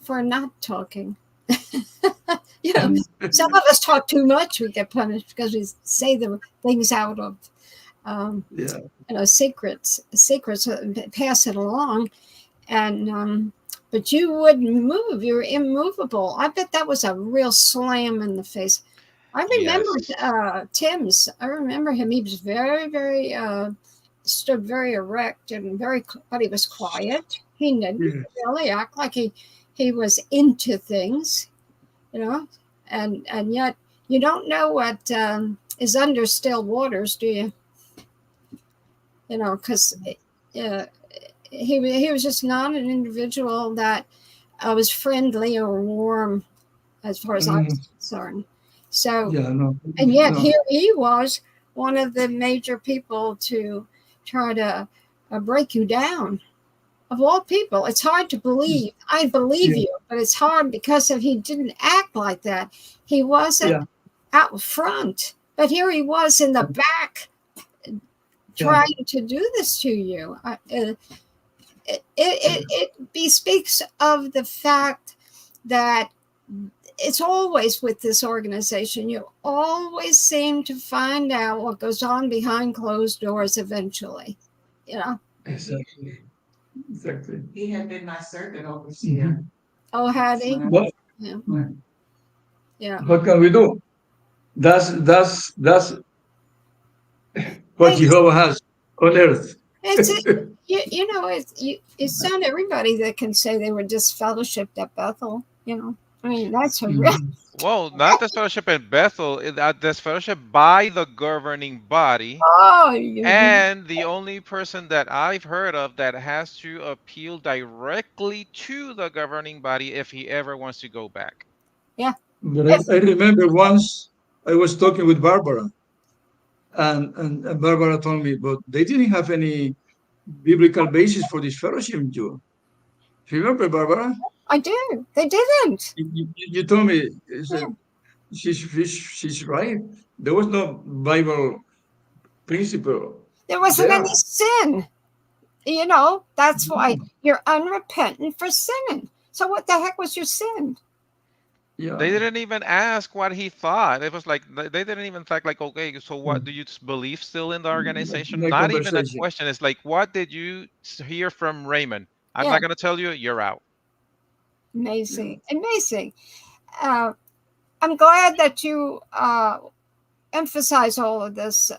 for not talking. Some of us talk too much. We get punished because we say the things out of secrets, pass it along, and but you wouldn't move. You're immovable. I bet that was a real slam in the face. I remember Tim's. I remember him. He was very, very stood very erect and but he was quiet. He didn't really act like he was into things, and yet you don't know what is under still waters, do you? Because he was just not an individual that was friendly or warm as far as I was concerned. So, and yet here he was, one of the major people to try to break you down. Of all people, it's hard to believe. I believe you, but it's hard because he didn't act like that. He wasn't out front, but here he was in the back trying to do this to you. It bespeaks of the fact that it's always with this organization. You always seem to find out what goes on behind closed doors eventually. You know. Exactly. Exactly. He had been my circuit overseer. Oh, had he? What, Yeah. Yeah. what can we do? That's what Hey, Jehovah has on earth. it's you know it's not everybody that can say they were disfellowshipped at Bethel. You know, I mean that's a real. Mhm. Well, not this fellowship in Bethel, this fellowship by the governing body. Oh, And the only person that I've heard of that has to appeal directly to the governing body if he ever wants to go back. yeah. But I remember once I was talking with Barbara, and Barbara told me, but they didn't have any biblical basis for this fellowship, Joe. Remember, Barbara? I do. They didn't. You told me, you said, she's right. There was no Bible principle There wasn't there. any sin. You know, that's why No. you're unrepentant for sinning. So what the heck was your sin? Yeah. They didn't even ask what he thought. It was like they didn't even think like, okay, so what do you believe still in the organization? My Not even a conversation. question. It's like, what did you hear from Raymond? I'm Yeah. not gonna tell you. You're out. Amazing. Amazing. I'm glad that you emphasize all of this,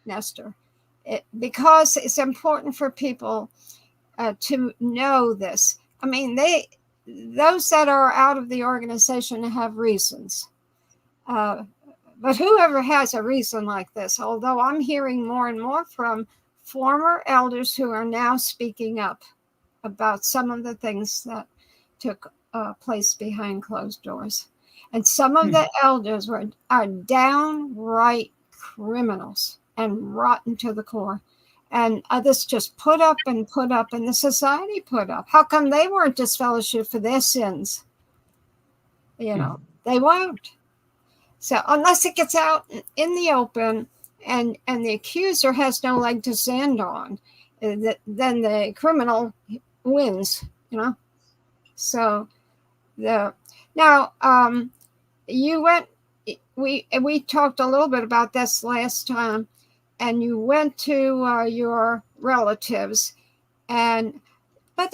Nestor, because it's important for people to know this. I mean, those that are out of the organization have reasons. But whoever has a reason like this, although I'm hearing more and more from former elders who are now speaking up about some of the things that took place behind closed doors. And some of the elders are downright criminals and rotten to the core. And others just put up, and the society put up. How come they weren't disfellowshipped for their sins? You know, they won't. So unless it gets out in the open and the accuser has no leg to stand on, then the criminal wins, you know. So you went, we talked a little bit about this last time, and you went to your relatives, but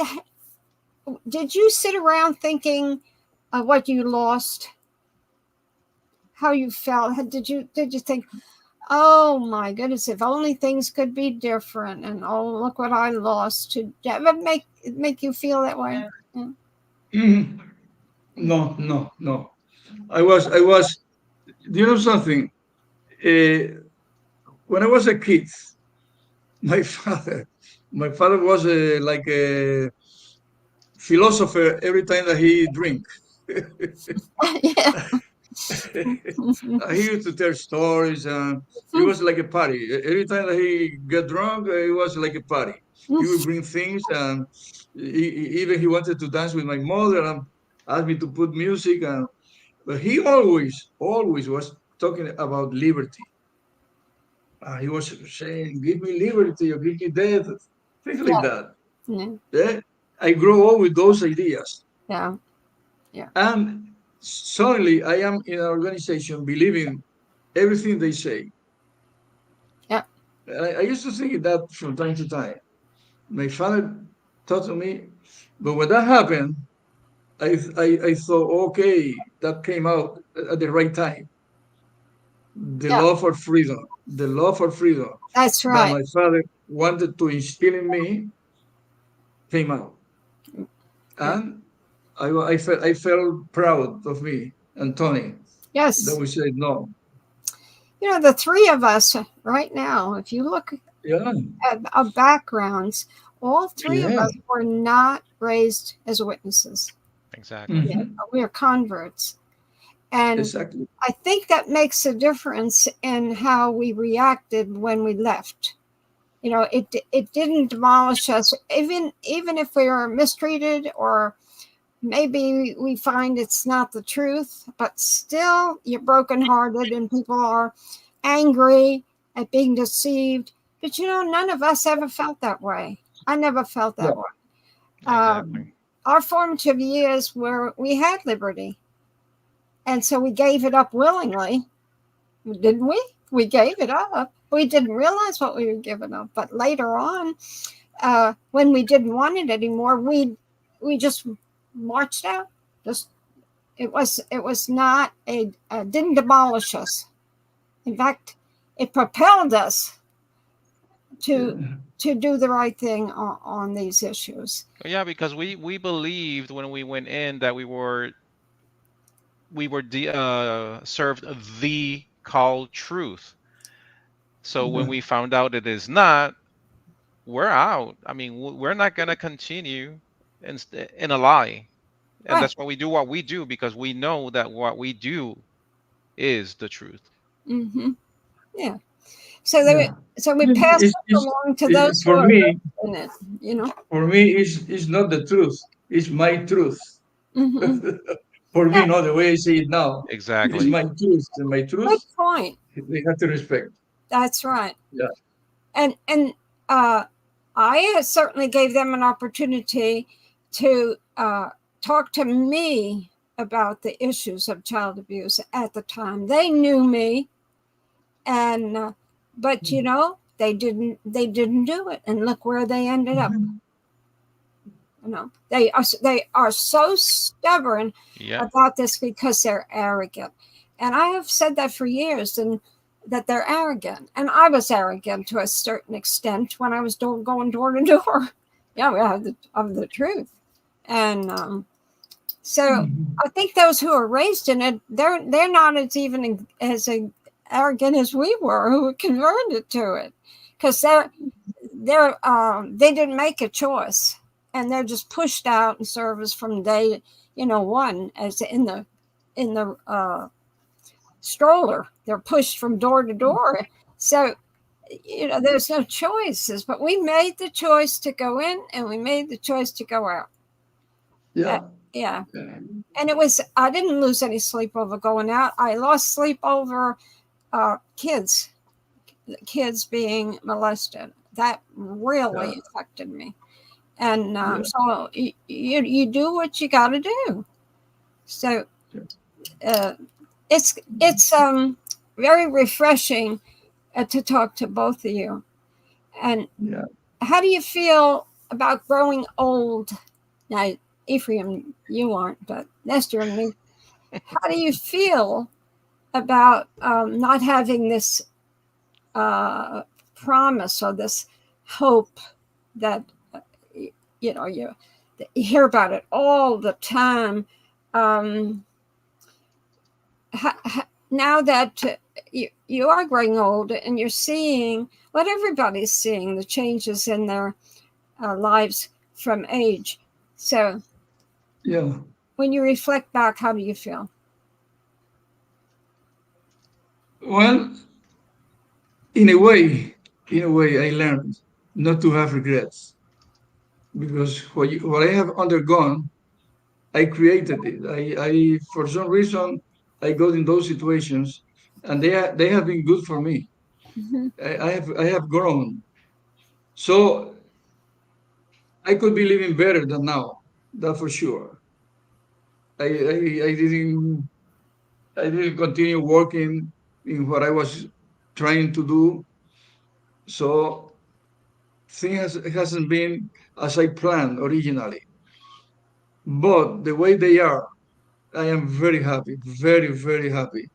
did you sit around thinking of what you lost, how you felt? Did you think, oh my goodness, if only things could be different, and oh, look what I lost? Did it make you feel that way? Yeah. No. I was. Do you know something? When I was a kid, my father was like a philosopher every time that he drink. Yeah. He used to tell stories, and it was like a party. Every time that he got drunk, it was like a party. He would bring things, and even he wanted to dance with my mother and asked me to put music. But he always was talking about liberty. He was saying, "Give me liberty or give me death," things like that. Yeah. Yeah? I grew up with those ideas. Yeah. And suddenly I am in an organization believing everything they say. Yeah. I used to think that from time to time. My father taught to me, but when that happened, I thought, okay, that came out at the right time. The Yeah. love for freedom, the love for freedom That's that right. my father wanted to instill in me came out. And I felt proud of me and Tony Yes. that we said no. You know, the three of us right now, if you look Yeah, at our backgrounds, all three of yeah. us were not raised as witnesses. Exactly. Mhm. We are converts. And Exactly. I think that makes a difference in how we reacted when we left. You know, it didn't demolish us, even if we were mistreated, or maybe we find it's not the truth, but still you're brokenhearted and people are angry at being deceived. But you know, none of us ever felt that way. I never felt that No. way. Exactly. Our formative years where we had liberty. And so we gave it up willingly, didn't we? We gave it up. we didn't realize what we were giving up. But later on, when we didn't want it anymore, we just marched out. Just it was not didn't demolish us. In fact, it propelled us to do the right thing on these issues. Yeah, because we believed when we went in that we were served the called truth. So when we found out it is not, we're out. I mean, we're not going to continue in a lie. And Right. that's why we do what we do, because we know that what we do is the truth. Mm-hmm. Yeah. So we pass it along to those who for are me, in it, you know. for me, it's not the truth. It's my truth. Mm-hmm. For me, Yeah. no, the way I see it now, it is Exactly. my truth, and my truth Good point. they have to respect. That's right. Yeah. And I certainly gave them an opportunity to talk to me about the issues of child abuse at the time. They knew me, and but you know, they didn't do it, and look where they ended up. You know, they are so stubborn about this because they're arrogant, and I have said that for years, and that they're arrogant, and I was arrogant to a certain extent when I was going door to door. Yeah, we have the truth, and so I think those who are raised in it, they're not as even as arrogant as we were, who were converted to it, because they didn't make a choice. And they're just pushed out in service from day, one, as in the stroller. They're pushed from door to door. So, there's no choices. But we made the choice to go in, and we made the choice to go out. Yeah. Yeah. And I didn't lose any sleep over going out. I lost sleep over kids being molested. That really affected me. And so you do what you got to do. So it's very refreshing to talk to both of you. And how do you feel about growing old? Now, Ephraim, you aren't, but Nestor and me. How do you feel about not having this promise or this hope that you hear about it all the time? Now that you are growing old and you're seeing what everybody's seeing, the changes in their lives from age. So, when you reflect back, how do you feel? Well, in a way, I learned not to have regrets, because what I have undergone, I created it. I for some reason I got in those situations, and they have been good for me. I have grown, so I could be living better than now. That for sure. I didn't continue working in what I was trying to do, so things hasn't been as I planned originally. But the way they are, I am very happy, very, very happy.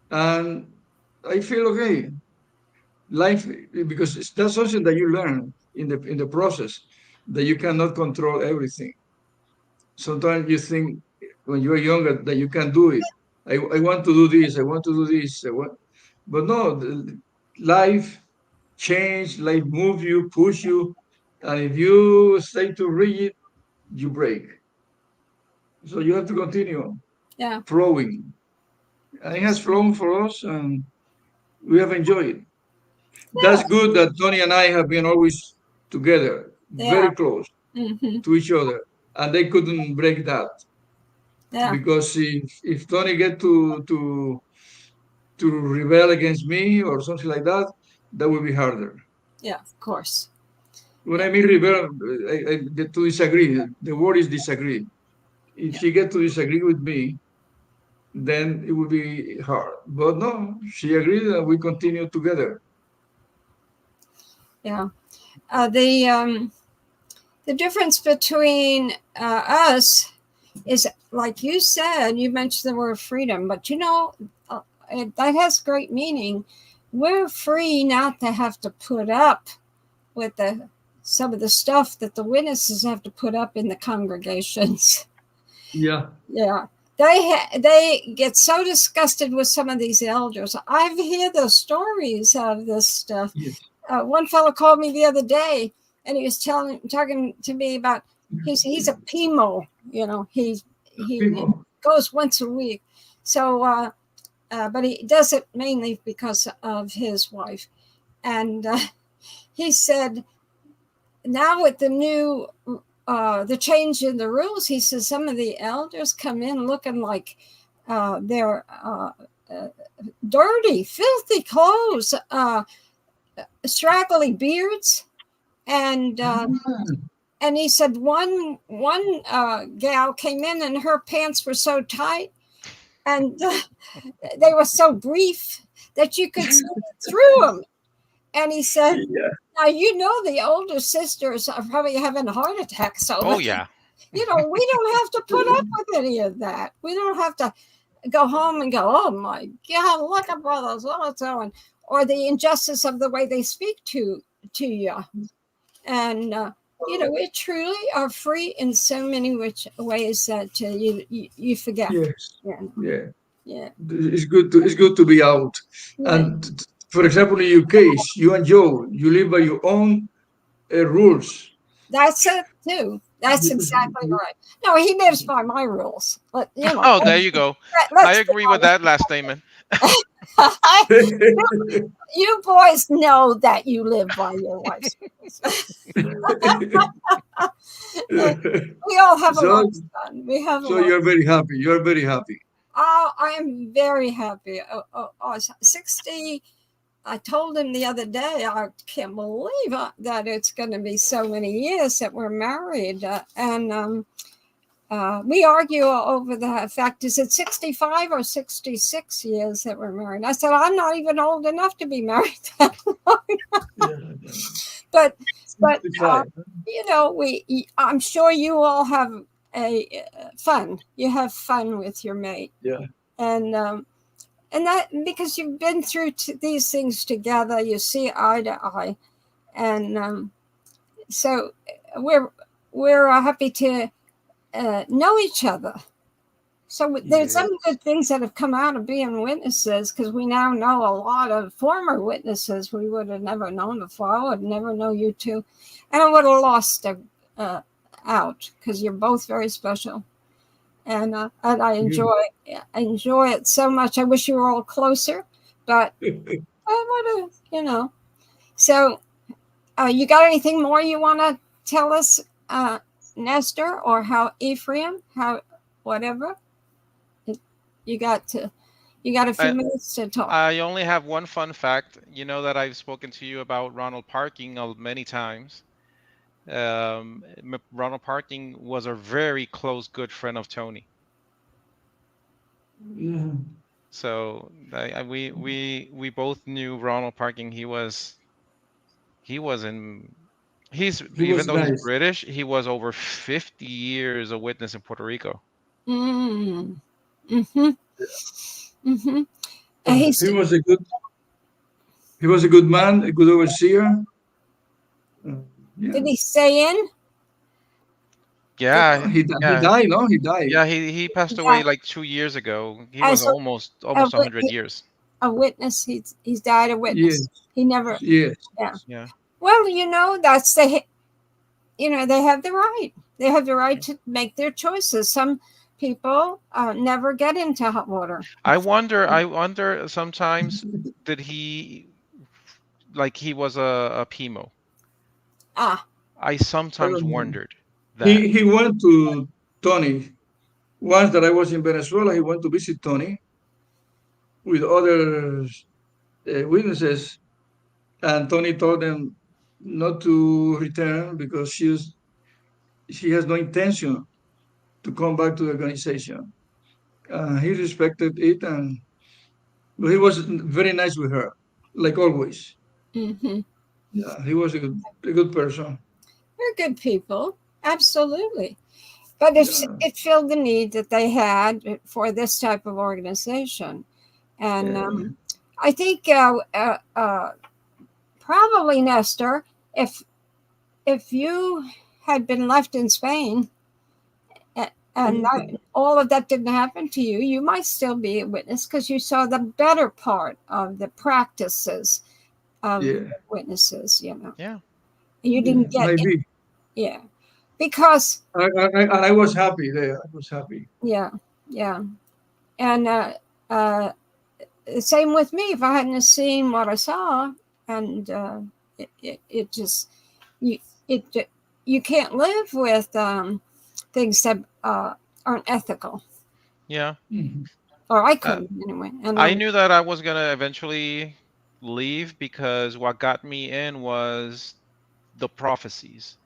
And I feel okay. Life, because that's something that you learn in the process, that you cannot control everything. Sometimes you think when you are younger that you can do it. I want to do this, I want to do this. But no, life change, life move you, push you. And if you stay too rigid, you break. So you have to continue flowing. And it has flown for us, and we have enjoyed it. That's good that Tony and I have been always together, very close to each other, and they couldn't break that. Because if Tony get to rebel against me or something like that, that would be harder. Yeah, of course. When I mean rebel, I get to disagree. The word is disagree. If she get to disagree with me, then it would be hard. But no, she agreed, and we continue together. Yeah. The difference between us is, like you said, you mentioned the word freedom, but that has great meaning. We're free not to have to put up with some of the stuff that the witnesses have to put up in the congregations. Yeah. Yeah. They get so disgusted with some of these elders. I've heard the stories of this stuff. Yes. One fellow called me the other day, and he was talking to me about he's a PMO. He People. goes once a week. So, but he does it mainly because of his wife. And he said, now with the new the change in the rules, he says some of the elders come in looking like they're dirty, filthy clothes, straggly beards, and he said one gal came in and her pants were so tight and they were so brief that you could see through them. And he said, now, the older sisters are probably having heart attacks. So, Oh yeah. we don't have to put up with any of that. We don't have to go home and go, oh my God, look at Brother so-and-so, or the injustice of the way they speak to you. And, we truly are free in so many ways that you forget. Yes. Yeah. Yeah. It's good to be out. And for example, in your case, you and Joe, you live by your own rules. That's it too. That's exactly right. No, he lives by my rules. But Oh, there you go. I agree with that last statement. You boys know that you live by your wife's rules. We all have a lot of fun. So you're very happy. You're very happy. Oh, I am very happy. 60. I told him the other day, I can't believe that it's going to be so many years that we're married. And we argue over the fact, is it 65 or 66 years that we're married? I said, I'm not even old enough to be married that long. But I'm sure you all have fun. You have fun with your mate. Yeah. And that because you've been through these things together, you see eye to eye, and so we're happy to know each other. So there's some good things that have come out of being witnesses, because we now know a lot of former witnesses we would have never known before. I would never know you two, and I would have lost out, because you're both very special. And I enjoy it so much. I wish you were all closer, but I would have, So, you got anything more you want to tell us, Nestor, or Ephraim, whatever? You got a few minutes to talk. I only have one fun fact. You know that I've spoken to you about Ronald Parking many times. Ronald Parking was a very close, good friend of Tony. Yeah. So we both knew Ronald Parking. He's even though he's British, he was over 50 years a witness in Puerto Rico. Mm. Mm-hmm. Mm-hmm. He was a good man, a good overseer. Did he stay in? Yeah, he died. No, he died. Yeah, he passed away like 2 years ago. He was almost 100 years. A witness. He's died a witness. Yes. He never. Yes. Yeah. Well, that's they have the right. They have the right to make their choices. Some people never get into hot water. I wonder sometimes did he was a PMO. I sometimes wondered that. He went to Tony. Once that I was in Venezuela, he went to visit Tony with other witnesses, and Tony told them not to return because she has no intention to come back to the organization. He respected it, but he was very nice with her, like always. Mm-hmm. Yeah, he was a good person. They're good people, absolutely. But Yeah. it filled the need that they had for this type of organization, and Yeah. I think probably Nestor, if you had been left in Spain and all of that didn't happen to you, you might still be a witness because you saw the better part of the practices of witnesses. Yeah. You didn't get it. Maybe. Yeah, because And I was happy there. I was happy. yeah, and same with me. If I hadn't seen what I saw, and it just you it you can't live with things that aren't ethical, Yeah. Mhm. or I couldn't anyway. And I knew that I was gonna eventually leave because what got me in was the prophecies.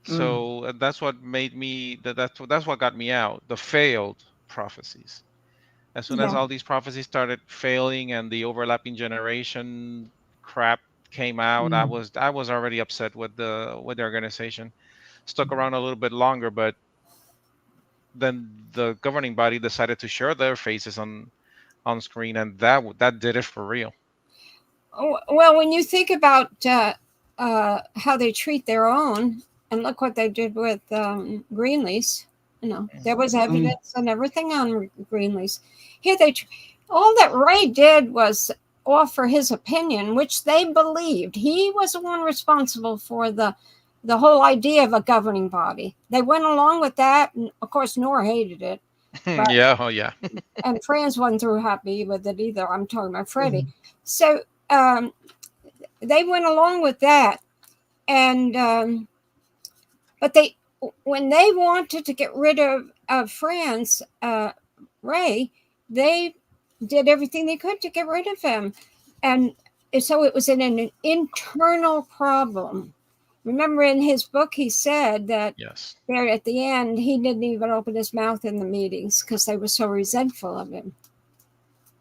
So that's what made me that's what got me out. The failed prophecies. As soon as yeah, all these prophecies started failing and the overlapping generation crap came out, I was already upset with the organization. Stuck around a little bit longer, but then the governing body decided to share their faces on screen, and that did it for real. well, when you think about how they treat their own, and look what they did with Greenlease. There was evidence and everything on Greenlease. Here all that Ray did was offer his opinion, which they believed. He was the one responsible for the whole idea of a governing body. They went along with that, and of course Nor hated it. But, Yeah, oh yeah. and Franz wasn't too happy with it either. I'm talking about Freddie. So they went along with that, and but when they wanted to get rid of Franz Ray, they did everything they could to get rid of him, and so it was an internal problem. Remember, in his book, he said that there at the end, he didn't even open his mouth in the meetings because they were so resentful of him.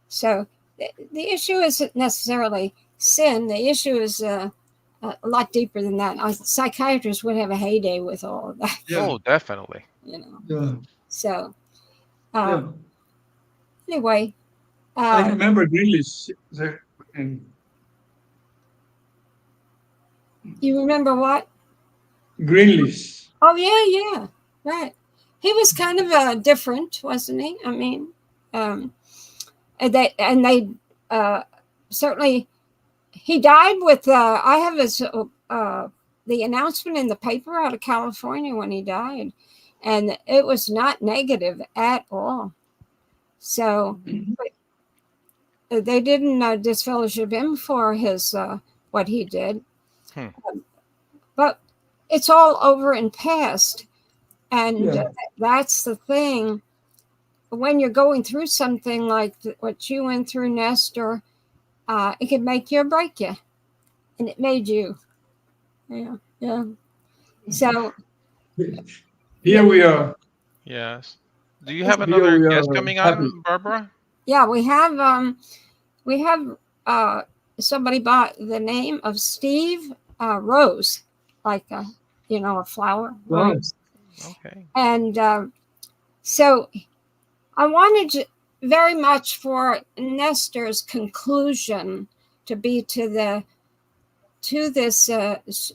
So the issue isn't necessarily sin. The issue is a lot deeper than that. Psychiatrists would have a heyday with all of that. Yeah. Oh, definitely. Yeah. So anyway. I remember Greenlease. You remember what? Greenlease. Oh, yeah. Right. He was kind of different, wasn't he? I mean, and they certainly, he died with, I have his, the announcement in the paper out of California when he died, and it was not negative at all. So they didn't disfellowship him for his, what he did. But it's all over and past. And that's the thing. When you're going through something like what you went through, Nestor, it can make you or break you. And it made you. Yeah. So here we are. Yes. Do you have another guest coming on, Barbara? Yeah, we have somebody by the name of Steve Rose, like a flower. Wow. Rose. Okay. And so I wanted very much for Nestor's conclusion to be to this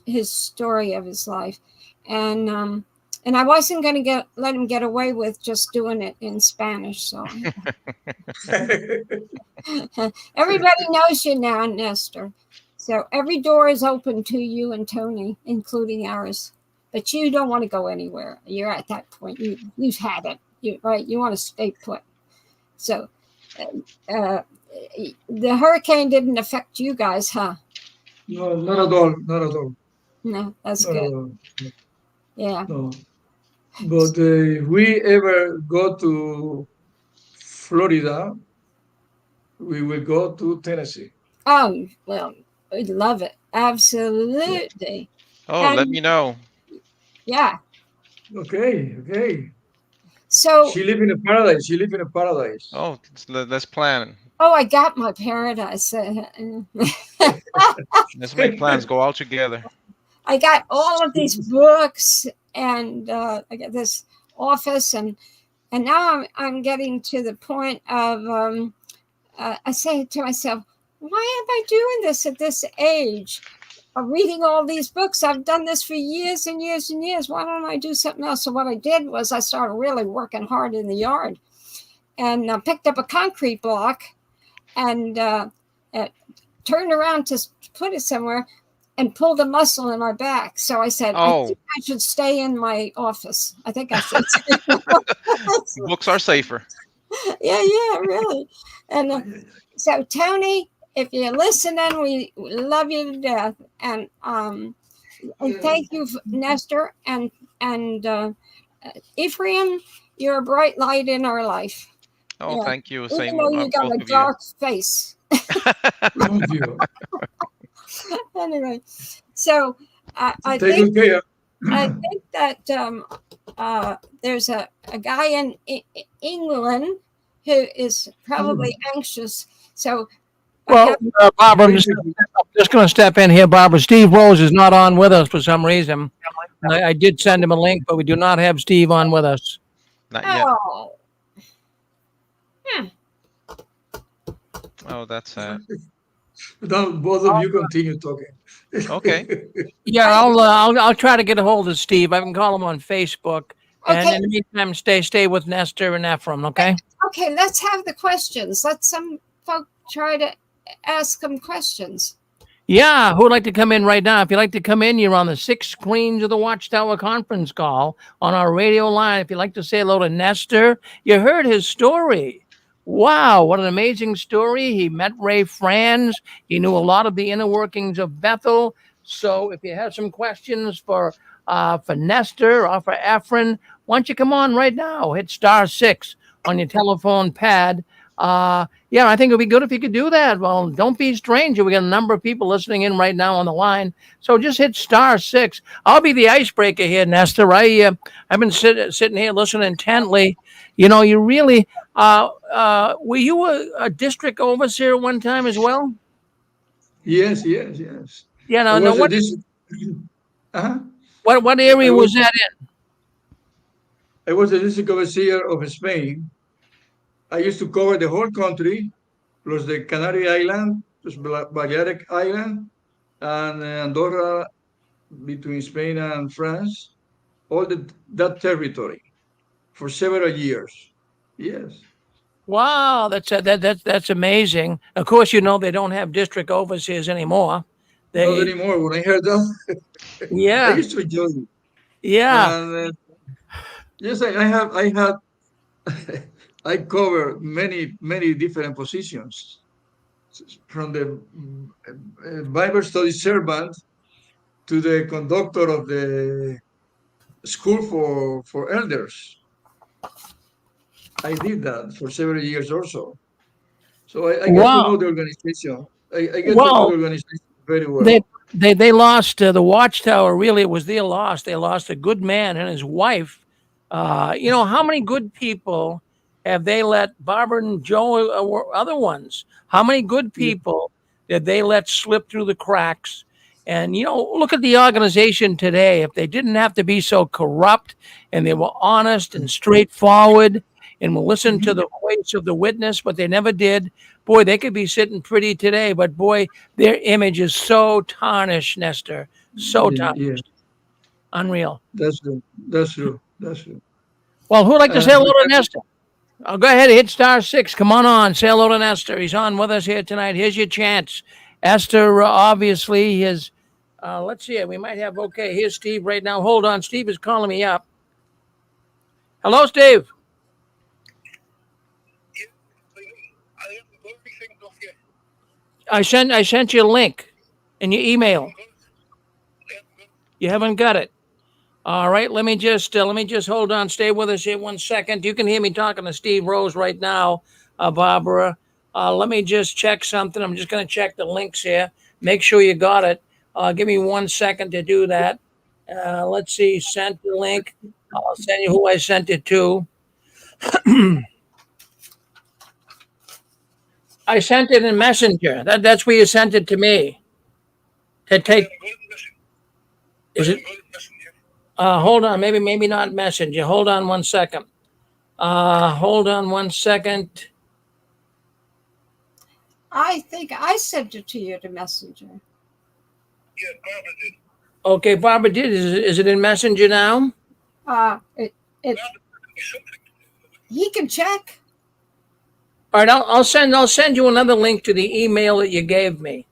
his story of his life, and I wasn't going to let him get away with just doing it in Spanish. So everybody knows you now, Nestor. So every door is open to you and Tony, including ours. But you don't want to go anywhere. You're at that point. You've had it. You want to stay put. So the hurricane didn't affect you guys, huh? No, not at all. Not at all. No, that's good. Yeah. No. But if we ever go to Florida, we will go to Tennessee. Oh, well, we'd love it. Absolutely. Oh, let me know. Yeah. Okay. So, She live in a paradise. She live in a paradise. Oh, let's plan. I got my paradise. Let's make plans. Go out together. I got all of these books, and I got this office, and now I'm getting to the point of I say to myself, why am I doing this at this age? Of reading all these books. I've done this for years and years and years. Why don't I do something else? So what I did was I started really working hard in the yard, and picked up a concrete block and turned around to put it somewhere and pulled a muscle in my back. So I said, I think I should stay in my office. I think I should. Books are safer. Yeah, really. And so, Tony, if you're listening, we love you to death. And thank you, Nestor. And Ephraim, you're a bright light in our life. Oh, yeah. Thank you. Even Same. though you got a dark face. Thank you. Anyway, so I think that there's a guy in England who is probably anxious. So, well, Barbara, I'm just going to step in here, Barbara. Steve Rose is not on with us for some reason. I did send him a link, but we do not have Steve on with us. Not yet. Oh. Oh, that's sad. Both of you continue talking. Okay. Yeah, I'll try to get a hold of Steve. I can call him on Facebook. Okay. And in the meantime, stay with Nestor and Ephraim, okay? Okay, let's have the questions. Let some folk try to ask them questions. Yeah, who would like to come in right now? If you'd like to come in, you're on the 6 screens of the Watchtower conference call on our radio line. If you'd like to say hello to Nestor, you heard his story. Wow, what an amazing story. He met Ray Franz. He knew a lot of the inner workings of Bethel. So if you have some questions for Nestor or for Ephraim, why don't you come on right now? Hit *6 on your telephone pad. Yeah, I think it would be good if you could do that. Well, don't be a stranger. We got a number of people listening in right now on the line. So just hit *6. I'll be the icebreaker here, Nestor. I've been sitting here listening intently. You know, you really, were you a district overseer one time as well? Yes. Yeah, no, what area was that in? I was the district overseer of Spain. I used to cover the whole country, plus the Canary Island, plus Balearic Island, and Andorra, between Spain and France, all that territory for several years. Yes. Wow, that's amazing. Of course, you know they don't have district overseers anymore. Not anymore. When I heard that, yeah, I used to enjoy it. Yeah. And, yes, I cover many different positions, from the Bible study servant to the conductor of the school for elders. I did that for several years also. So I get to know the organization. I get to know the organization very well. They lost the Watchtower. Really, it was their loss. They lost a good man and his wife. You know, how many good people have they let, Barbara and Joe or other ones, how many good people did they let slip through the cracks? And, you know, look at the organization today. If they didn't have to be so corrupt and they were honest and straightforward and will listen to the voice of the witness, but they never did, boy, they could be sitting pretty today. But, boy, their image is so tarnished, Nestor, so tarnished. Unreal. That's true. Well, who'd like to say hello to Nestor? Go ahead, hit *6. Come on, say hello to Nestor. He's on with us here tonight. Here's your chance. Esther, obviously, is, let's see, we might have, okay, here's Steve right now. Hold on, Steve is calling me up. Hello, Steve. I sent you a link in your email. You haven't got it. All right, let me just hold on. Stay with us here 1 second. You can hear me talking to Steve Rose right now, Barbara. Let me just check something. I'm just going to check the links here. Make sure you got it. Give me 1 second to do that. Let's see. Sent the link. I'll send you who I sent it to. I sent it in Messenger. That's where you sent it to me. To take. Is it? Hold on. Maybe not Messenger. Hold on 1 second. Hold on 1 second. I think I sent it to you to Messenger. Okay, Barbara did. Is it in Messenger now? He can check. All right, I'll send you another link to the email that you gave me.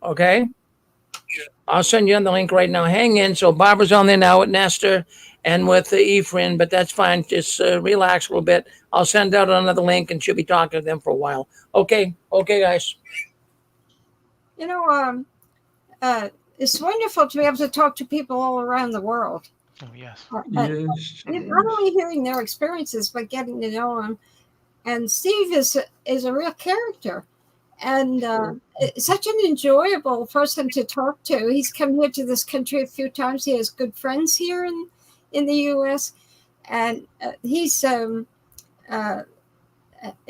Okay? I'll send you the link right now. Hang in. So Barbara's on there now with Nestor and with Ephraim, but that's fine. Just relax a little bit. I'll send out another link and she'll be talking to them for a while. Okay, guys. You know, it's wonderful to be able to talk to people all around the world. Oh, yes. Yes. Not only hearing their experiences, but getting to know them. And Steve is a real character, and such an enjoyable person to talk to. He's come here to this country a few times. He has good friends here in the U.S., and he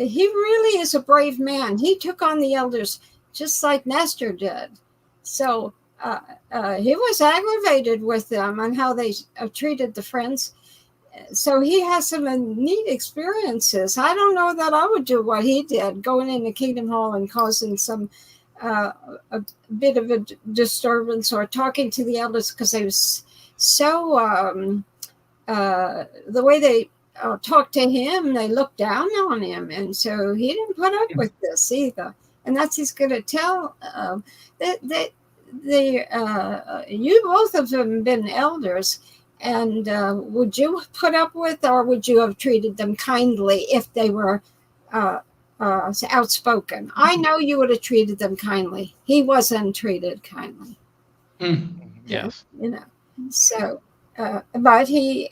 really is a brave man. He took on the elders just like Nestor did. So he was aggravated with them and how they treated the friends. So he has some neat experiences. I don't know that I would do what he did, going into Kingdom Hall and causing some a bit of a disturbance or talking to the elders, because they was so the way they talked to him, they looked down on him, and so he didn't put up with this either. And that's he's going to tell that you both of them been elders. And would you put up with, or would you have treated them kindly if they were outspoken? I know you would have treated them kindly. He wasn't treated kindly. Yes. You know. So, but he's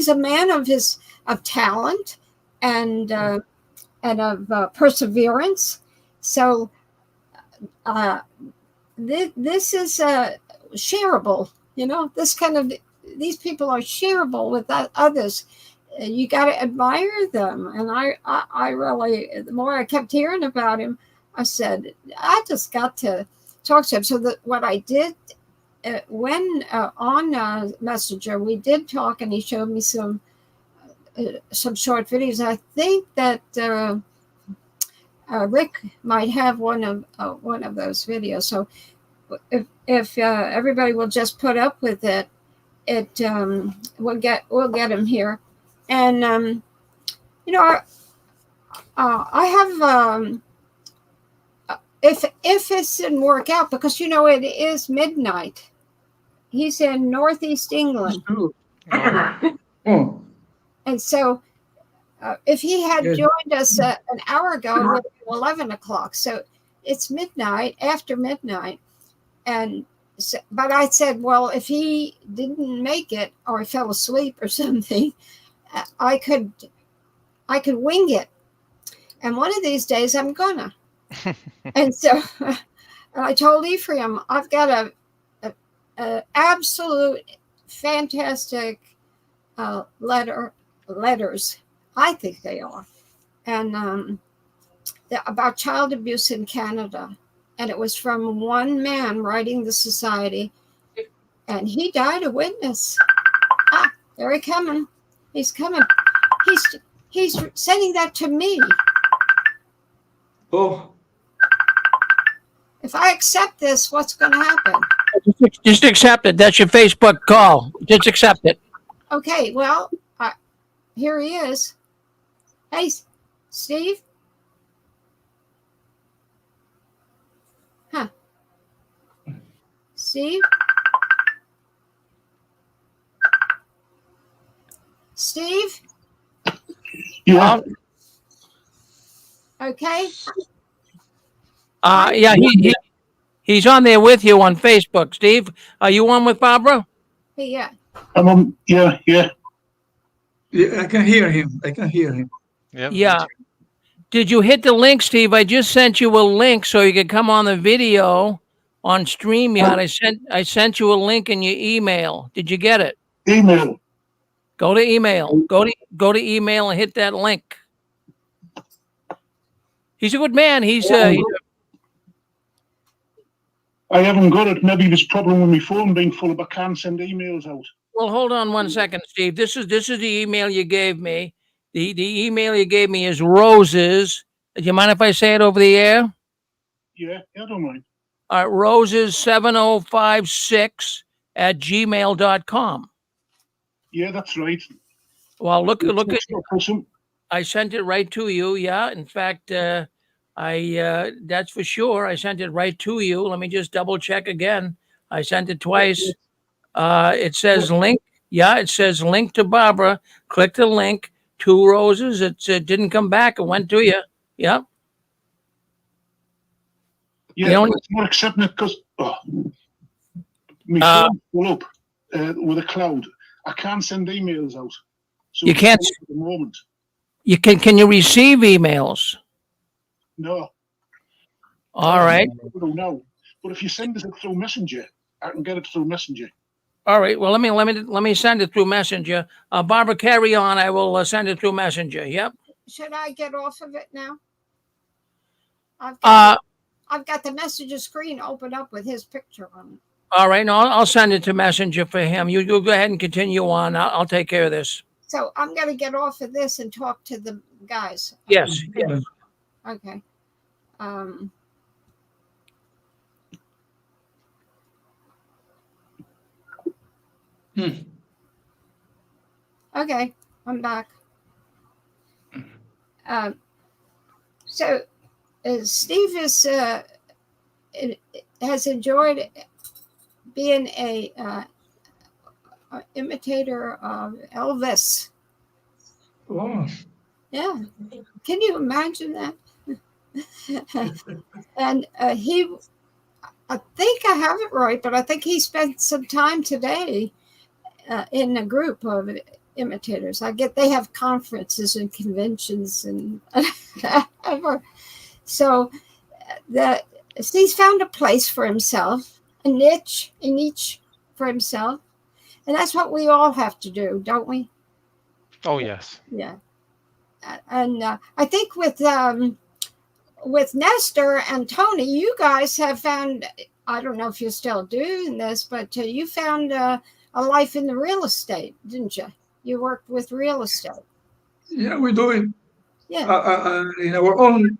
a man of talent and of perseverance. So, this is shareable. You know, these people are shareable with others. You got to admire them. And I really, the more I kept hearing about him, I said, I just got to talk to him. So what I did when on Messenger, we did talk, and he showed me some short videos. I think that Rick might have one of those videos. So if everybody will just put up with it, we'll get him here. And you know, I have if it didn't work out, because you know it is midnight. He's in Northeast England, and so if he had joined us an hour ago, it would have been 11 o'clock. So it's midnight, after midnight. And so, but I said, well, if he didn't make it or he fell asleep or something, I could wing it. And one of these days I'm gonna. And so I told Ephraim, I've got a absolute fantastic letters. I think they are. And about child abuse in Canada. And it was from one man writing the society, and he died a witness. There he coming. He's coming. He's sending that to me. Oh. If I accept this, what's going to happen? Just accept it. That's your Facebook call. Just accept it. Okay, well, here he is. Hey, Steve? Huh. Steve? Steve? Yeah. Okay. Yeah, he's on there with you on Facebook. Steve, are you on with Barbara? Yeah. I'm on. Yeah. Yeah, I can hear him. Yep. Yeah. Did you hit the link, Steve? I just sent you a link so you could come on the video on StreamYard. I sent you a link in your email. Did you get it? Email. Go to email. Go to email and hit that link. He's a good man. I haven't got it. Maybe there's a problem with my phone being full, but I can't send emails out. Well, hold on 1 second, Steve. This is the email you gave me. The email you gave me is Roses. Do you mind if I say it over the air? Yeah, I don't mind. All right, Roses7056 at gmail.com. Yeah, that's right. Well, look at Awesome. I sent it right to you. Yeah. In fact, that's for sure. I sent it right to you. Let me just double check again. I sent it twice. It says link. Yeah, it says link to Barbara. Click the link. 2 roses. It didn't come back. It went to you. Yeah. Yeah, it's not accepting it because my phone's full up with a cloud. I can't send emails out. So you can't at the moment. You can you receive emails? No. All right. No. But if you send it through Messenger, I can get it through Messenger. All right. Well, let me send it through Messenger. Barbara, carry on. I will send it through Messenger. Yep. Should I get off of it now? I've got the Messenger screen open up with his picture on it. All right. No, I'll send it to Messenger for him. You go ahead and continue on. I'll take care of this. So I'm going to get off of this and talk to the guys. Yes. Yes. Okay. Okay, I'm back. So Steve has enjoyed being a imitator of Elvis. Oh. Yeah. Can you imagine that? And I think I have it right, but I think he spent some time today in a group of imitators. They have conferences and conventions and so he's found a place for himself, a niche for himself, and that's what we all have to do, don't we? Oh yes. Yeah. And I think with Nestor and Tony, you guys have found, I don't know if you're still doing this, but you found a life in the real estate, didn't you? You worked with real estate. Yeah, we do it. Yeah. In our own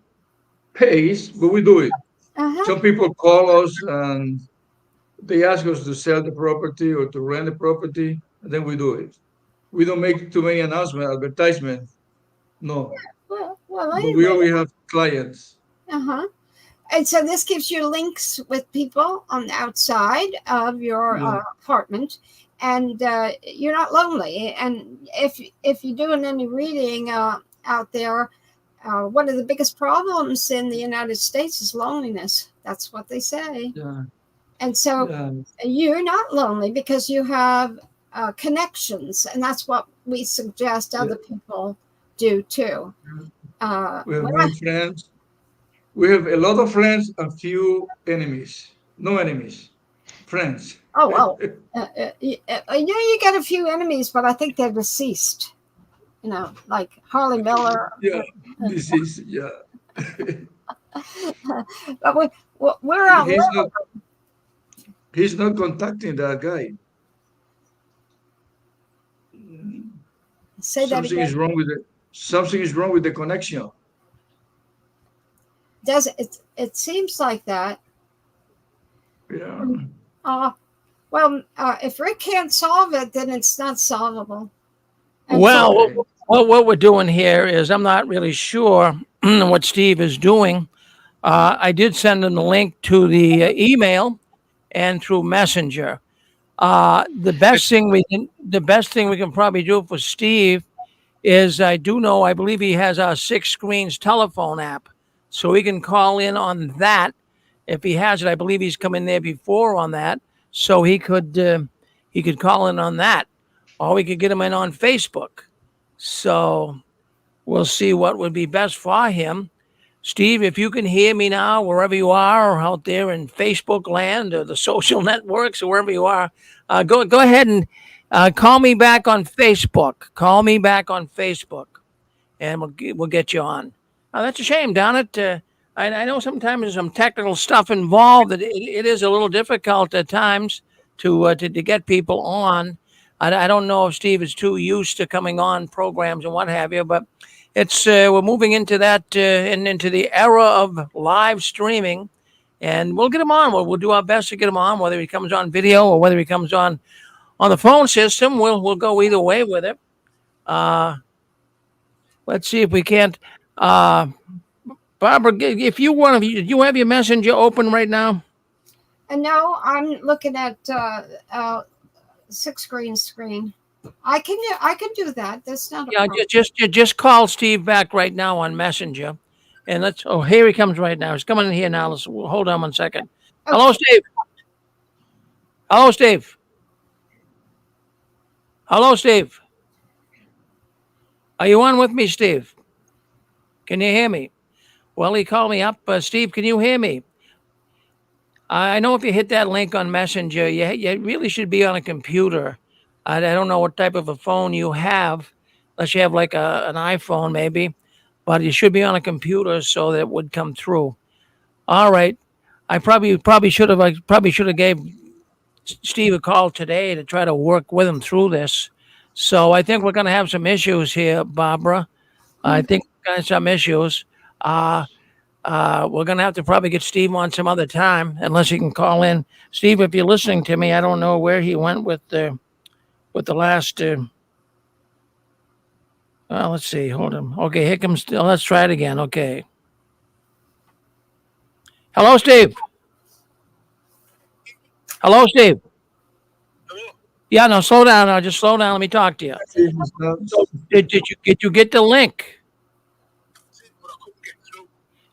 pace, but we do it. Uh-huh. Some people call us and they ask us to sell the property or to rent the property, and then we do it. We don't make too many advertisements. No. Well, but we always have clients. Uh-huh. And so this gives you links with people on the outside of your apartment, and you're not lonely. And if you're doing any reading out there, one of the biggest problems in the United States is loneliness. That's what they say. Yeah. And so you're not lonely because you have connections, and that's what we suggest other people do too. We have many friends. We have a lot of friends and few enemies. No enemies, friends. Oh, well, you get a few enemies, but I think they're deceased. You know, like Harley Miller. Yeah, deceased. Yeah. But we're out. He's not contacting that guy. Say that something again. is wrong with it. Something is wrong with the connection. Does it seems like that. Yeah. Well, if Rick can't solve it, then it's not solvable. And well, what we're doing here is, I'm not really sure what Steve is doing. I did send him the link to the email and through Messenger. The best thing we can probably do for Steve is, I believe he has our 6 Screens telephone app, so he can call in on that. If he has it, I believe he's come in there before on that, so he could call in on that, or we could get him in on Facebook. So we'll see what would be best for him. Steve, if you can hear me now, wherever you are, or out there in Facebook land or the social networks or wherever you are, go ahead Call me back on Facebook. Call me back on Facebook, and we'll get you on. That's a shame, darn it. I know sometimes there's some technical stuff involved. It is a little difficult at times to get people on. I don't know if Steve is too used to coming on programs and what have you, but it's we're moving into that and into the era of live streaming, and we'll get him on. We'll do our best to get him on, whether he comes on video or whether he comes on the phone system. We'll go either way with it. Let's see if we can't. Barbara, if you want, do you have your messenger open right now? And no, I'm looking at six screen. I can do that. That's not a problem. Just call Steve back right now on Messenger, and let's. Oh, here he comes right now. He's coming in here now. Let's hold on 1 second. Okay. Hello, Steve. Hello, Steve. Hello, Steve. Are you on with me, Steve? Can you hear me? Well, he called me up. Steve, can you hear me? I know if you hit that link on Messenger, you really should be on a computer. I don't know what type of a phone you have, unless you have like an iPhone maybe, but you should be on a computer so that it would come through. All right. I probably should have gave Steve a call today to try to work with him through this. So I think we're going to have some issues here, Barbara. I think we're going to have some issues. We're going to have to probably get Steve on some other time, unless he can call in. Steve, if you're listening to me, I don't know where he went with the last. Let's see. Hold on. Okay, here comes. Let's try it again. Okay. Hello, Steve. Hello, Steve. Yeah, no, slow down. Now, just slow down. Let me talk to you. So, did you get the link?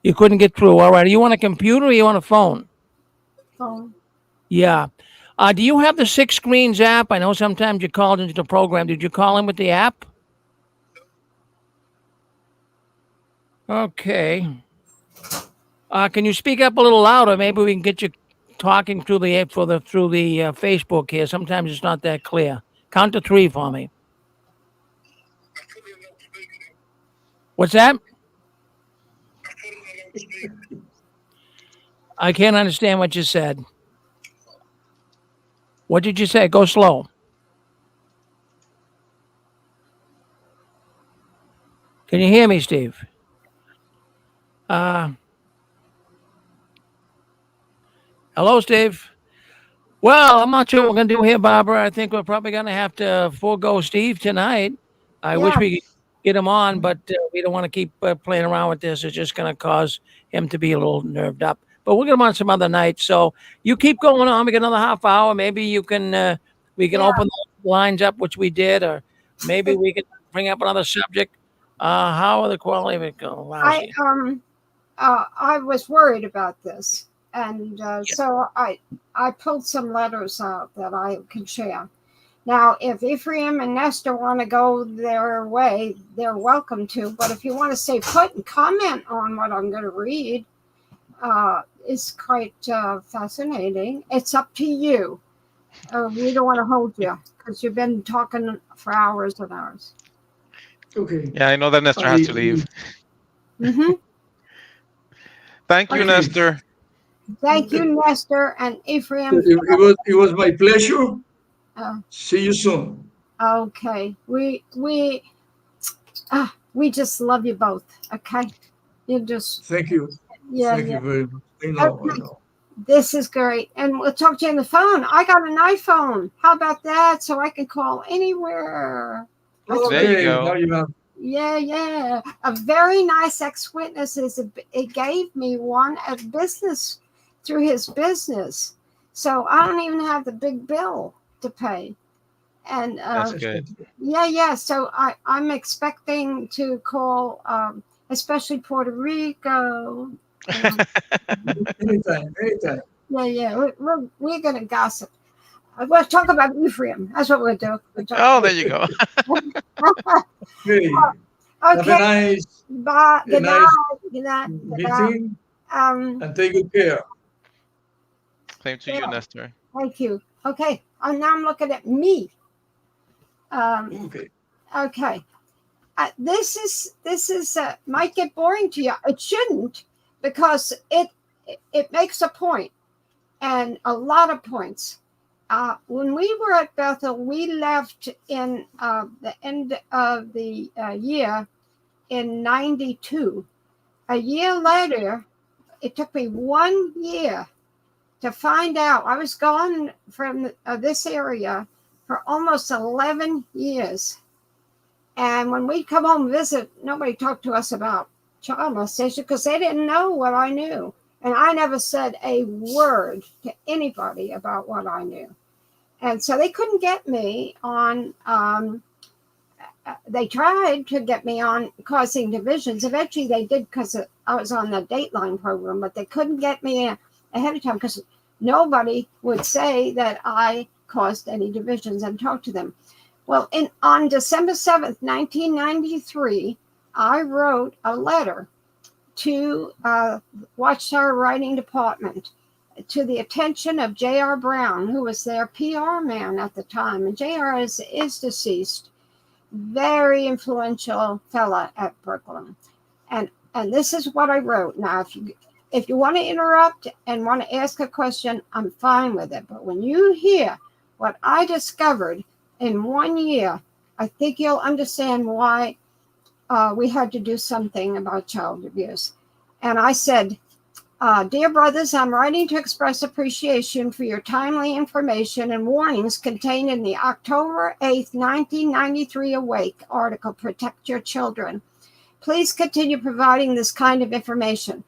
You couldn't get through. All right. Are you on a computer or are you on a phone? Phone. Yeah. Do you have the Six Screens app? I know sometimes you called into the program. Did you call in with the app? Okay. Can you speak up a little louder? Maybe we can get you talking through the Facebook here. Sometimes it's not that clear. Count to 3 for me. What's that? I can't understand what you said. What did you say? Go slow. Can you hear me, Steve? Hello, Steve. Well, I'm not sure what we're going to do here, Barbara. I think we're probably going to have to forego Steve tonight. I wish we could get him on, but we don't want to keep playing around with this. It's just going to cause him to be a little nerved up. But we'll get him on some other night. So you keep going on. We get another half hour. Maybe we can open the lines up, which we did, or maybe we can bring up another subject. How are the quality of it going? I was worried about this, and so I pulled some letters out that I can share. Now, if Ephraim and Nestor want to go their way, they're welcome to. But if you want to stay put and comment on what I'm going to read, it's quite fascinating. It's up to you. We don't want to hold you because you've been talking for hours and hours. Okay. Yeah, I know that Nestor has to leave. Mm-hmm. Thank you, Nestor. Thank you, Nestor and Ephraim. It was my pleasure. See you soon. Okay. We just love you both. Okay. You just. Thank you. Yeah. Thank you very much. I know. This is great. And we'll talk to you on the phone. I got an iPhone. How about that? So I can call anywhere. There you go. Now you have. Yeah. A very nice ex-witness. It gave me one at business through his business. So I don't even have the big bill to pay. And that's good. Yeah. So I'm expecting to call, especially Puerto Rico. Anytime. Yeah. We're going to gossip. We'll talk about Ephraim. That's what we'll do. There you go. Okay. Have a nice, Bye. Good night. meeting. And take good care. Same to you, Nestor. Thank you. Okay. Now I'm looking at me. Okay. Okay. This is might get boring to you. It shouldn't, because it makes a point, and a lot of points. When we were at Bethel, we left in the end of the year in 92. A year later, it took me 1 year to find out. I was gone from this area for almost 11 years. And when we'd come home and visit, nobody talked to us about child molestation because they didn't know what I knew. And I never said a word to anybody about what I knew. And so they couldn't get me on, they tried to get me on causing divisions. Eventually they did, because I was on the Dateline program, but they couldn't get me ahead of time because nobody would say that I caused any divisions and talk to them. Well, on December 7th, 1993, I wrote a letter to Watchtower Writing Department to the attention of J.R. Brown, who was their PR man at the time. And J.R. is deceased, very influential fella at Brooklyn. And this is what I wrote. Now, if you want to interrupt and want to ask a question, I'm fine with it. But when you hear what I discovered in 1 year, I think you'll understand why we had to do something about child abuse. And I said, dear brothers, I'm writing to express appreciation for your timely information and warnings contained in the October 8th, 1993 Awake article, Protect Your Children. Please continue providing this kind of information.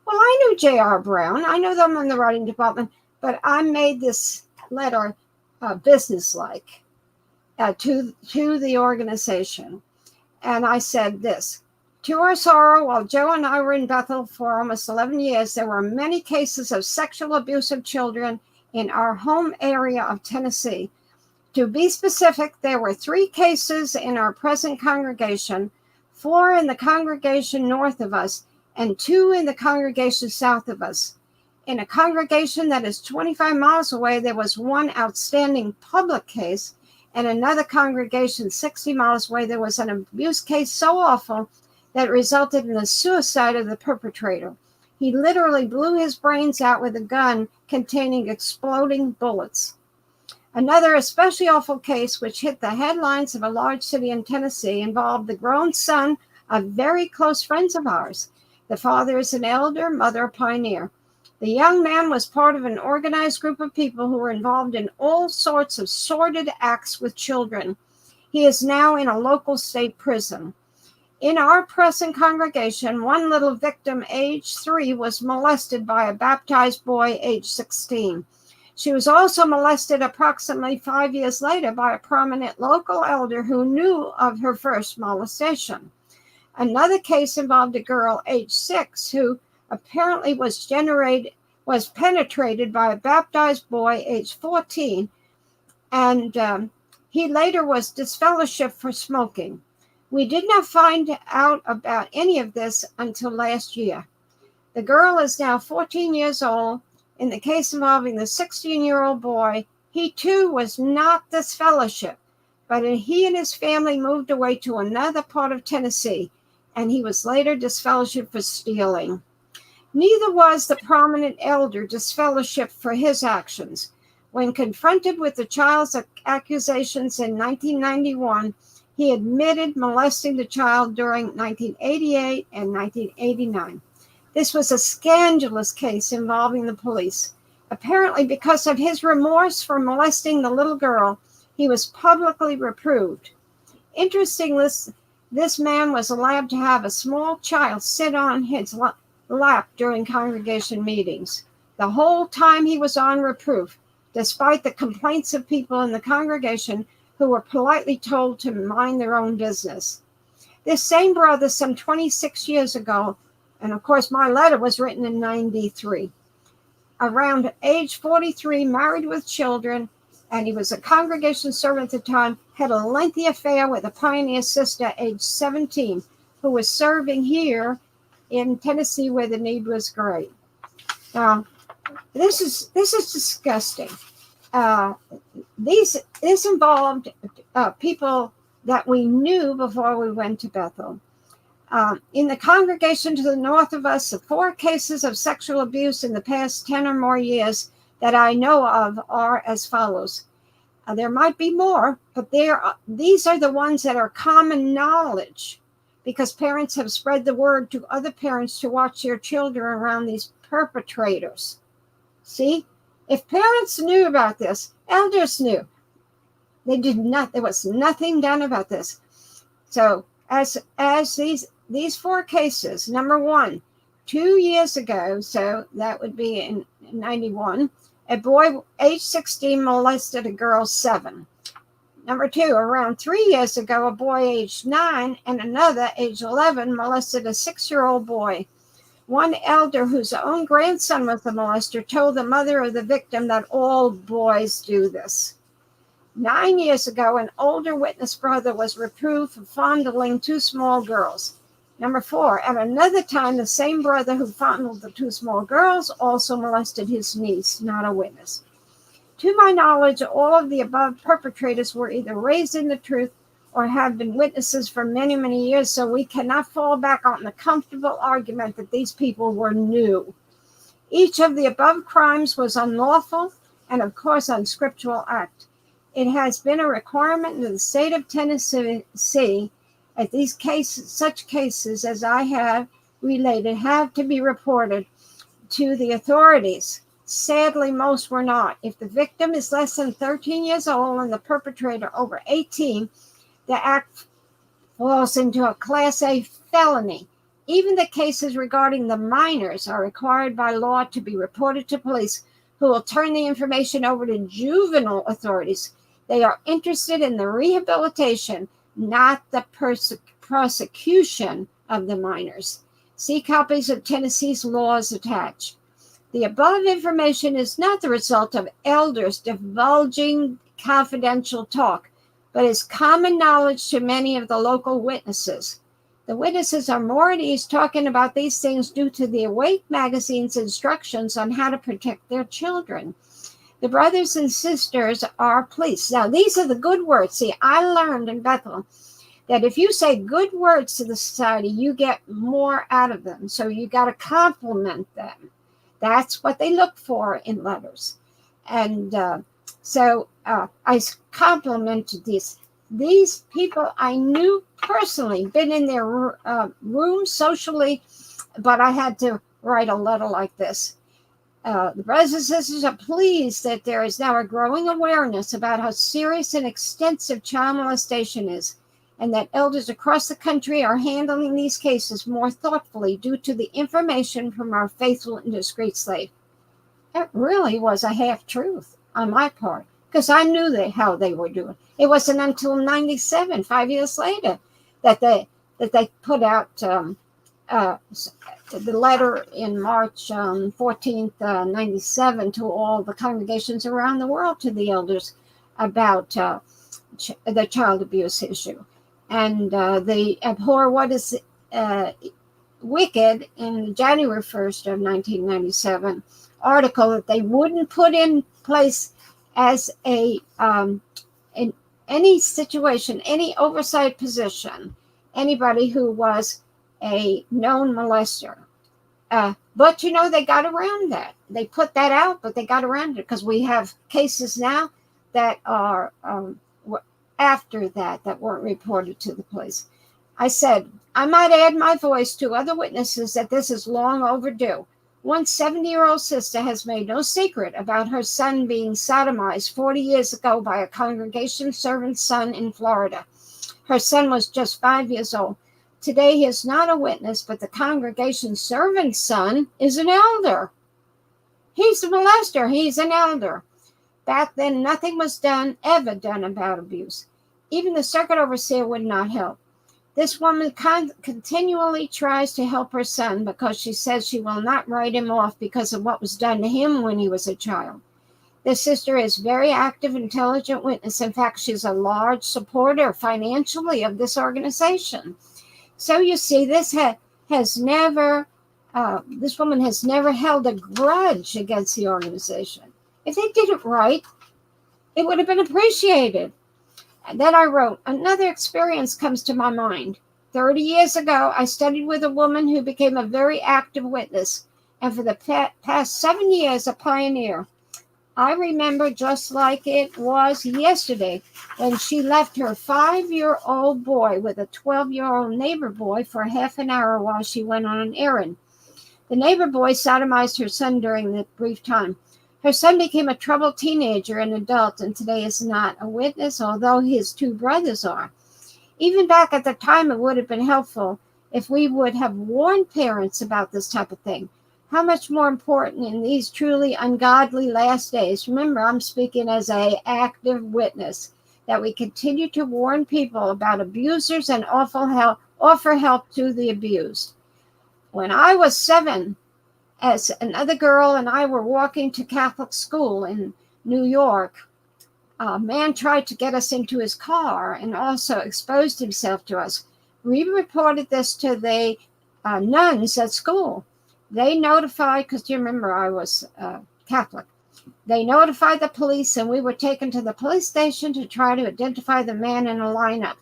Well, I knew J.R. Brown. I know them in the writing department, but I made this letter businesslike to the organization. And I said this: to our sorrow, while Joe and I were in Bethel for almost 11 years, there were many cases of sexual abuse of children in our home area of Tennessee. To be specific, there were 3 cases in our present congregation, 4 in the congregation north of us, and 2 in the congregation south of us. In a congregation that is 25 miles away, there was 1 outstanding public case, and another congregation 60 miles away, there was an abuse case so awful that resulted in the suicide of the perpetrator. He literally blew his brains out with a gun containing exploding bullets. Another especially awful case, which hit the headlines of a large city in Tennessee, involved the grown son of very close friends of ours. The father is an elder, mother a pioneer. The young man was part of an organized group of people who were involved in all sorts of sordid acts with children. He is now in a local state prison. In our present congregation, 1 little victim, age 3, was molested by a baptized boy, age 16. She was also molested approximately 5 years later by a prominent local elder who knew of her first molestation. Another case involved a girl, age 6, who apparently was penetrated by a baptized boy, age 14, and he later was disfellowshipped for smoking. We did not find out about any of this until last year. The girl is now 14 years old. In the case involving the 16-year-old boy, he too was not disfellowshipped, but he and his family moved away to another part of Tennessee, and he was later disfellowshipped for stealing. Neither was the prominent elder disfellowshipped for his actions. When confronted with the child's accusations in 1991, he admitted molesting the child during 1988 and 1989. This was a scandalous case involving the police. Apparently, because of his remorse for molesting the little girl, he was publicly reproved. Interestingly, this man was allowed to have a small child sit on his lap during congregation meetings. The whole time he was on reproof, despite the complaints of people in the congregation who were politely told to mind their own business. This same brother, some 26 years ago, and of course my letter was written in 93, around age 43, married with children, and he was a congregation servant at the time, had a lengthy affair with a pioneer sister, age 17, who was serving here in Tennessee where the need was great. Now, this is disgusting. This involved people that we knew before we went to Bethel. In the congregation to the north of us, the 4 cases of sexual abuse in the past 10 or more years that I know of are as follows. There might be more, but these are the ones that are common knowledge, because parents have spread the word to other parents to watch their children around these perpetrators. See, if parents knew about this, elders knew. There was nothing done about this. So as these 4 cases, number 1, 2 years ago, so that would be in 91, a boy age 16 molested a girl 7. Number 2, around 3 years ago, a boy age 9 and another age 11 molested a 6-year-old boy. One elder whose own grandson was the molester told the mother of the victim that all boys do this. 9 years ago, an older witness brother was reproved for fondling 2 small girls. Number 4, at another time, the same brother who fondled the 2 small girls also molested his niece, not a witness. To my knowledge, all of the above perpetrators were either raised in the truth or have been witnesses for many, many years, so we cannot fall back on the comfortable argument that these people were new. Each of the above crimes was unlawful and, of course, unscriptural act. It has been a requirement in the state of Tennessee that these cases, such cases as I have related, have to be reported to the authorities. Sadly, most were not. If the victim is less than 13 years old and the perpetrator over 18, the act falls into a Class A felony. Even the cases regarding the minors are required by law to be reported to police, who will turn the information over to juvenile authorities. They are interested in the rehabilitation, not the prosecution of the minors. See copies of Tennessee's laws attached. The above information is not the result of elders divulging confidential talk, but is common knowledge to many of the local witnesses. The witnesses are more at ease talking about these things due to the Awake magazine's instructions on how to protect their children. The brothers and sisters are police. Now, these are the good words. See, I learned in Bethel that if you say good words to the society, you get more out of them. So you got to compliment them. That's what they look for in letters. And so I complimented these people I knew personally, been in their room socially, but I had to write a letter like this. The brothers and sisters are pleased that there is now a growing awareness about how serious and extensive child molestation is, and that elders across the country are handling these cases more thoughtfully due to the information from our faithful and discreet slave. That really was a half-truth on my part, because I knew how they were doing. It wasn't until 97, 5 years later, that they put out the letter in March 14th, 97 to all the congregations around the world, to the elders, about the child abuse issue. And they abhor what is wicked in January 1st of 1997 article that they wouldn't put in place as a in any situation, any oversight position, anybody who was a known molester. But, you know, they got around that. They put that out, but they got around it because we have cases now that are after that weren't reported to the police. I said, I might add my voice to other witnesses that this is long overdue. One 70-year-old sister has made no secret about her son being sodomized 40 years ago by a congregation servant's son in Florida. Her son was just 5 years old. Today, he is not a witness, but the congregation servant's son is an elder. He's a molester. He's an elder. Back then, nothing was ever done about abuse. Even the circuit overseer would not help. This woman continually tries to help her son because she says she will not write him off because of what was done to him when he was a child. This sister is a very active, intelligent witness. In fact, she's a large supporter financially of this organization. So you see, this woman has never held a grudge against the organization. If they did it right, it would have been appreciated. And then I wrote, another experience comes to my mind. 30 years ago, I studied with a woman who became a very active witness, and for the past 7 years, a pioneer. I remember just like it was yesterday when she left her 5-year-old boy with a 12-year-old neighbor boy for half an hour while she went on an errand. The neighbor boy sodomized her son during that brief time. Her son became a troubled teenager and adult, and today is not a witness, although his 2 brothers are. Even back at the time, it would have been helpful if we would have warned parents about this type of thing. How much more important in these truly ungodly last days, remember, I'm speaking as an active witness, that we continue to warn people about abusers and offer help to the abused. When I was 7, as another girl and I were walking to Catholic school in New York, a man tried to get us into his car and also exposed himself to us. We reported this to the nuns at school. They notified, because you remember I was Catholic, they notified the police and we were taken to the police station to try to identify the man in a lineup.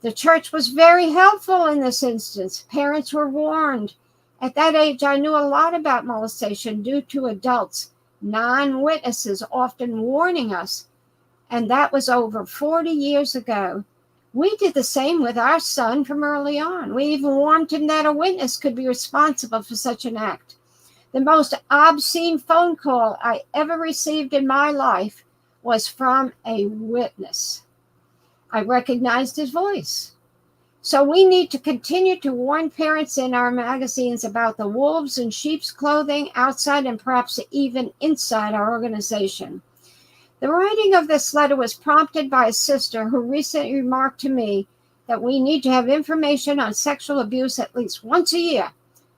The church was very helpful in this instance. Parents were warned. At that age, I knew a lot about molestation due to adults, non-witnesses, often warning us. And that was over 40 years ago. We did the same with our son from early on. We even warned him that a witness could be responsible for such an act. The most obscene phone call I ever received in my life was from a witness. I recognized his voice. So we need to continue to warn parents in our magazines about the wolves in sheep's clothing outside and perhaps even inside our organization. The writing of this letter was prompted by a sister who recently remarked to me that we need to have information on sexual abuse at least once a year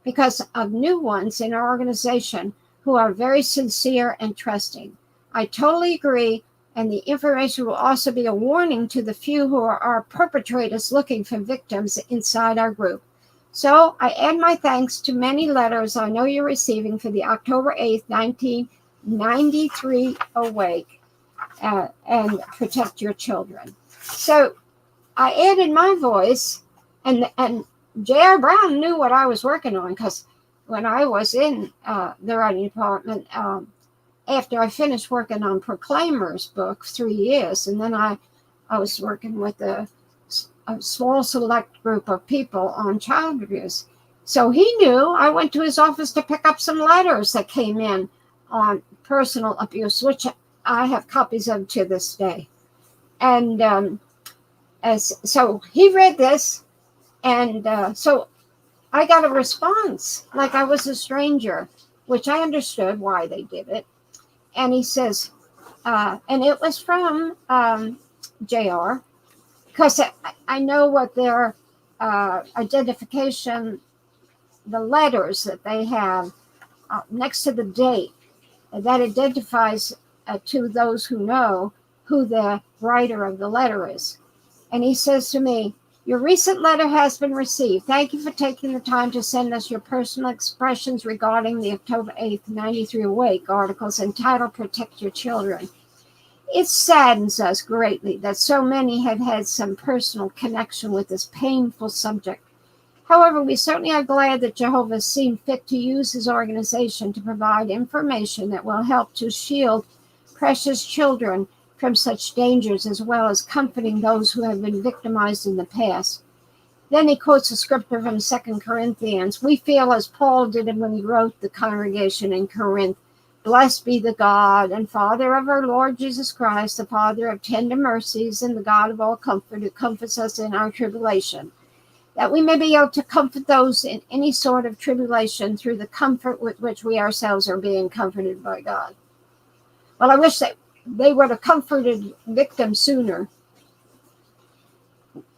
because of new ones in our organization who are very sincere and trusting. I totally agree, and the information will also be a warning to the few who are our perpetrators looking for victims inside our group. So I add my thanks to many letters I know you're receiving for the October 8th, 1993 Awake. And protect your children. So I added my voice, and J.R. Brown knew what I was working on because when I was in the writing department, after I finished working on Proclaimer's book 3 years, and then I was working with a small select group of people on child abuse. So he knew. I went to his office to pick up some letters that came in on personal abuse, which I have copies of to this day. And so he read this, and so I got a response like I was a stranger, which I understood why they did it. And he says, and it was from JR, because I know what their identification, the letters that they have next to the date, that identifies to those who know who the writer of the letter is. And he says to me, your recent letter has been received. Thank you for taking the time to send us your personal expressions regarding the October 8th, 93 Awake articles entitled Protect Your Children. It saddens us greatly that so many have had some personal connection with this painful subject. However, we certainly are glad that Jehovah has seen fit to use his organization to provide information that will help to shield precious children from such dangers, as well as comforting those who have been victimized in the past. Then he quotes a scripture from 2 Corinthians. We feel as Paul did when he wrote the congregation in Corinth, blessed be the God and Father of our Lord Jesus Christ, the Father of tender mercies and the God of all comfort, who comforts us in our tribulation, that we may be able to comfort those in any sort of tribulation through the comfort with which we ourselves are being comforted by God. Well, I wish that they would have comforted victims sooner.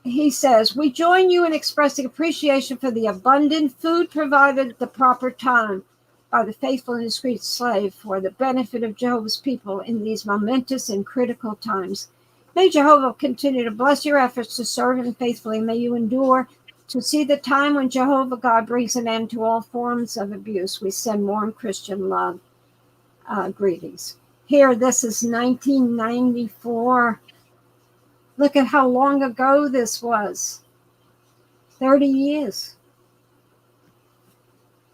He says, we join you in expressing appreciation for the abundant food provided at the proper time by the faithful and discreet slave for the benefit of Jehovah's people in these momentous and critical times. May Jehovah continue to bless your efforts to serve him faithfully. May you endure to see the time when Jehovah God brings an end to all forms of abuse. We send warm Christian love. Greetings. Here, this is 1994. Look at how long ago this was. 30 years.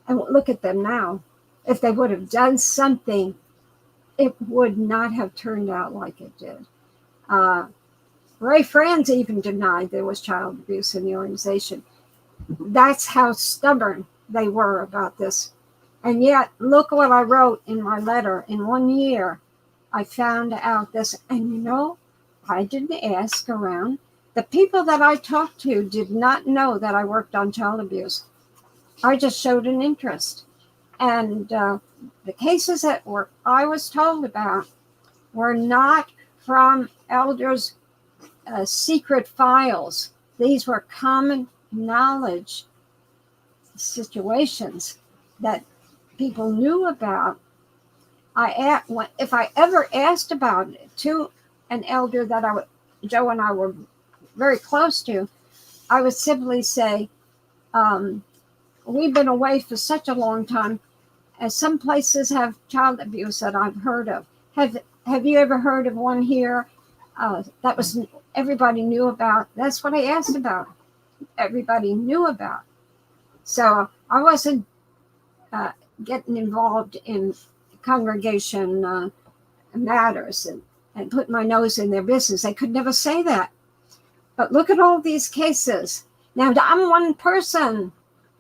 And look at them now. If they would have done something, it would not have turned out like it did. Ray Franz even denied there was child abuse in the organization. That's how stubborn they were about this. And yet, look what I wrote in my letter. In 1 year, I found out this. And you know, I didn't ask around. The people that I talked to did not know that I worked on child abuse. I just showed an interest. And the cases that I was told about were not from elders' secret files. These were common knowledge situations that people knew about. If I ever asked about it to an elder that Joe and I were very close to, I would simply say, we've been away for such a long time, and some places have child abuse that I've heard of. Have you ever heard of one here that was everybody knew about? That's what I asked about. Everybody knew about. So I wasn't getting involved in congregation matters and put my nose in their business. They could never say that. But look at all these cases. Now, I'm one person,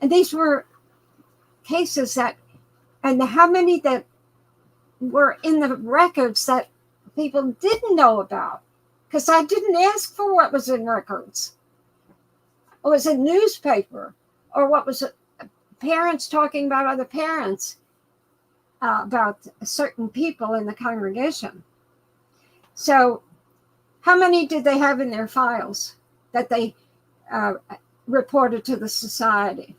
and these were cases that, and how many that were in the records that people didn't know about, because I didn't ask for what was in records. Or was it newspaper, or what was it, parents talking about other parents about certain people in the congregation. So how many did they have in their files that they reported to the society?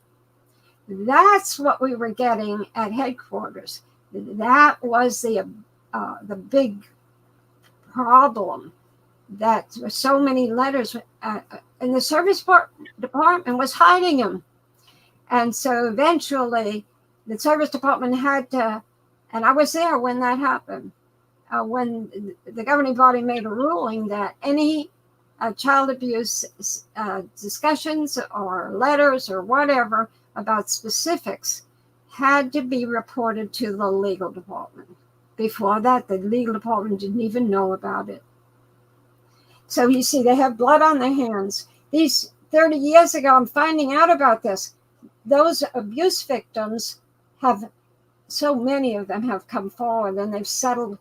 That's what we were getting at headquarters. That was the big problem, that so many letters and the service department was hiding them. And so eventually the service department had to, and I was there when that happened, when the governing body made a ruling that any child abuse discussions or letters or whatever about specifics had to be reported to the legal department. Before that, the legal department didn't even know about it. So you see, they have blood on their hands. These 30 years ago, I'm finding out about this. Those abuse victims have, so many of them have come forward and they've settled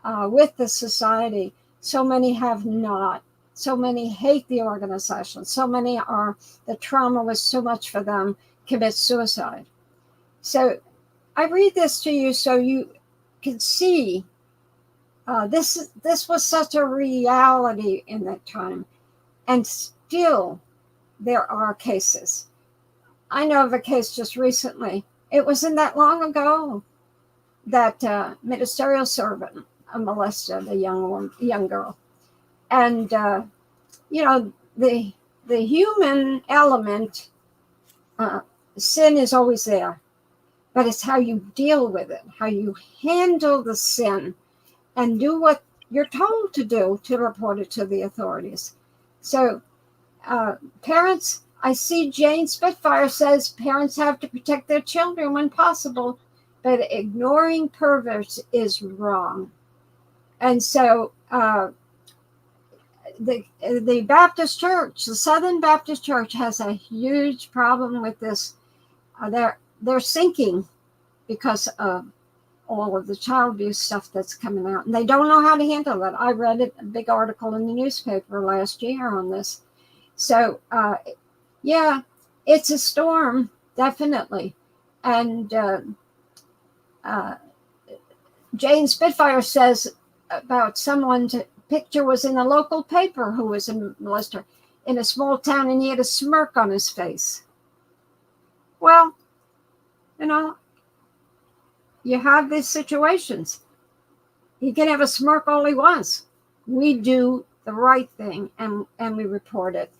with the society. So many have not. So many hate the organization. So many the trauma was so much for them, commit suicide. So I read this to you so you can see this was such a reality in that time. And still there are cases. I know of a case just recently. It wasn't that long ago that ministerial servant molested a young girl. And, the human element, sin is always there. But it's how you deal with it, how you handle the sin and do what you're told to do to report it to the authorities. So parents, I see Jane Spitfire says parents have to protect their children when possible, but ignoring perverts is wrong. And so the Baptist Church, the Southern Baptist Church, has a huge problem with this. They're sinking because of all of the child abuse stuff that's coming out. And they don't know how to handle it. I read a big article in the newspaper last year on this. So, yeah, it's a storm, definitely. And Jane Spitfire says about someone's picture was in a local paper who was a molester in a small town, and he had a smirk on his face. Well, you have these situations. He can have a smirk all he wants. We do the right thing and we report it.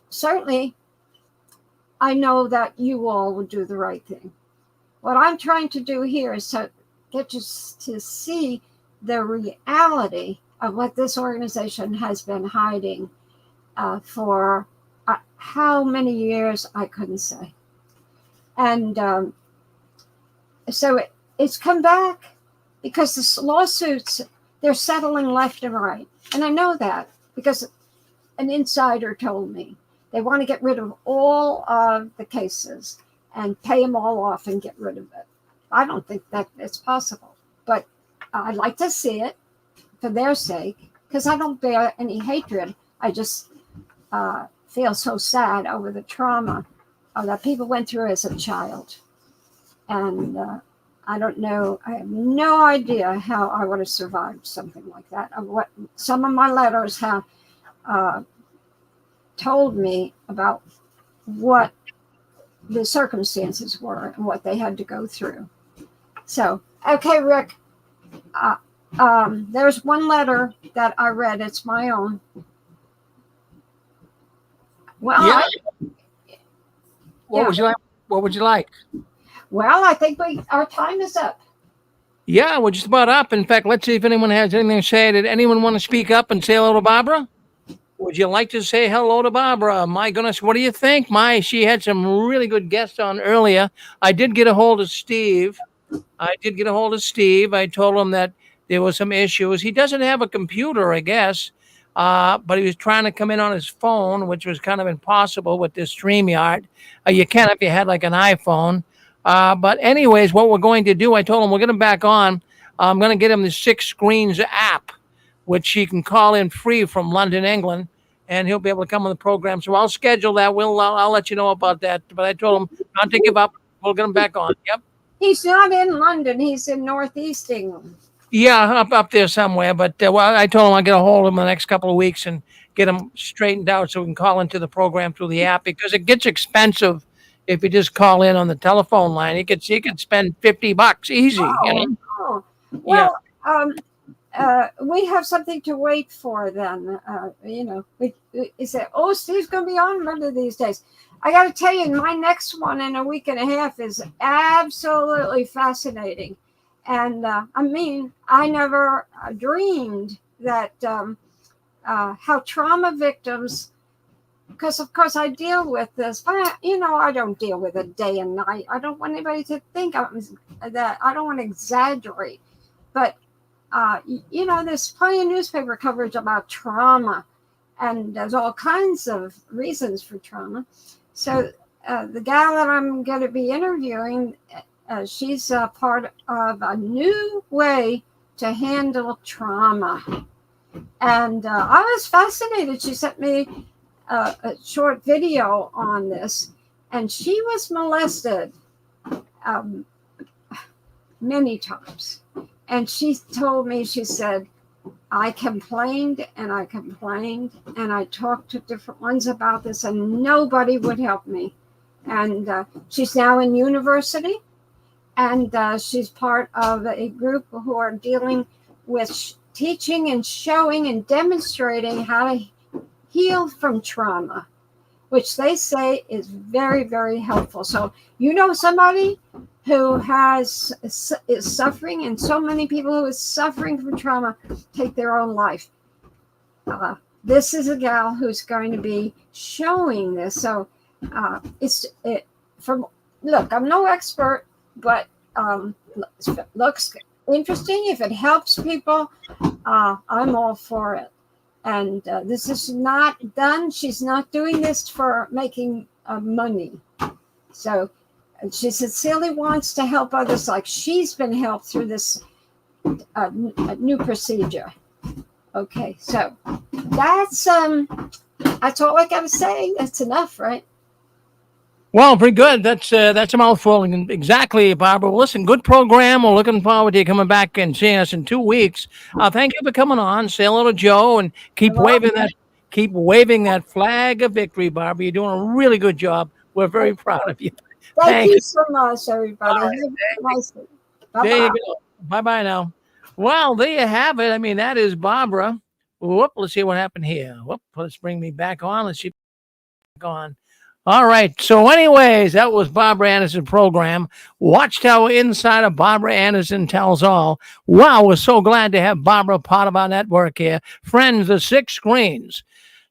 Certainly, I know that you all would do the right thing. What I'm trying to do here is to get you to see the reality of what this organization has been hiding for how many years, I couldn't say. And so it's come back because the lawsuits, they're settling left and right. And I know that because an insider told me they want to get rid of all of the cases and pay them all off and get rid of it. I don't think that it's possible, but I'd like to see it for their sake, because I don't bear any hatred. I just feel so sad over the trauma that people went through as a child. And I don't know, I have no idea how I would have survived something like that. What some of my letters have told me about what the circumstances were and what they had to go through. So, okay, Rick, there's one letter that I read. It's my own. Well, Yeah. What would you like? What would you like? Well, I think our time is up. Yeah, we're just about up. In fact, let's see if anyone has anything to say. Did anyone want to speak up and say hello to Barbara? Would you like to say hello to Barbara? My goodness, what do you think? She had some really good guests on earlier. I did get a hold of Steve. I told him that there were some issues. He doesn't have a computer, I guess, but he was trying to come in on his phone, which was kind of impossible with this StreamYard. You can if you had like an iPhone. But anyways, what we're going to do, I told him we'll get him back on. I'm going to get him the 6 Screens app, which he can call in free from London, England, and he'll be able to come on the program. So I'll schedule that. I'll let you know about that. But I told him not to give up. We'll get him back on. Yep. He's not in London. He's in Northeast England. Yeah, up there somewhere. But I told him I'll get a hold of him in the next couple of weeks and get him straightened out so we can call into the program through the app, because it gets expensive if you just call in on the telephone line. You could spend $50 easy. Oh. Well, we have something to wait for then. We say, oh, Steve's going to be on one of these days. I got to tell you, my next one in a week and a half is absolutely fascinating. And I never dreamed that how trauma victims, because of course I deal with this, but I don't deal with it day and night. I don't want anybody to think that I don't want to exaggerate, but there's plenty of newspaper coverage about trauma, and there's all kinds of reasons for trauma. So the gal that I'm going to be interviewing, she's a part of a new way to handle trauma. And I was fascinated. She sent me a short video on this, and she was molested many times. And she told me, she said, I complained and I complained and I talked to different ones about this and nobody would help me. And she's now in university, and she's part of a group who are dealing with teaching and showing and demonstrating how to heal from trauma, which they say is very, very helpful. So somebody who is suffering, and so many people who are suffering from trauma take their own life. This is a gal who's going to be showing this. So look, I'm no expert, but it looks interesting. If it helps people, I'm all for it. And this is not done. She's not doing this for making money. So she sincerely wants to help others like she's been helped through this new procedure. Okay, so that's all I got to say. That's enough, right? Well, pretty good. That's a mouthful. Exactly, Barbara. Well, listen, good program. We're looking forward to you coming back and seeing us in 2 weeks. Thank you for coming on. Say hello to Joe and keep waving that flag of victory, Barbara. You're doing a really good job. We're very proud of you. Thank you so much, everybody. Right, there you go. Bye-bye now. Well, there you have it. That is Barbara. Whoop, let's see what happened here. Whoop, let's bring me back on. Let's see. On. All right. So, anyways, that was Barbara Anderson's program. Watchtower Insider Barbara Anderson Tells All. Wow, we're so glad to have Barbara part of our network here. Friends, the Six Screens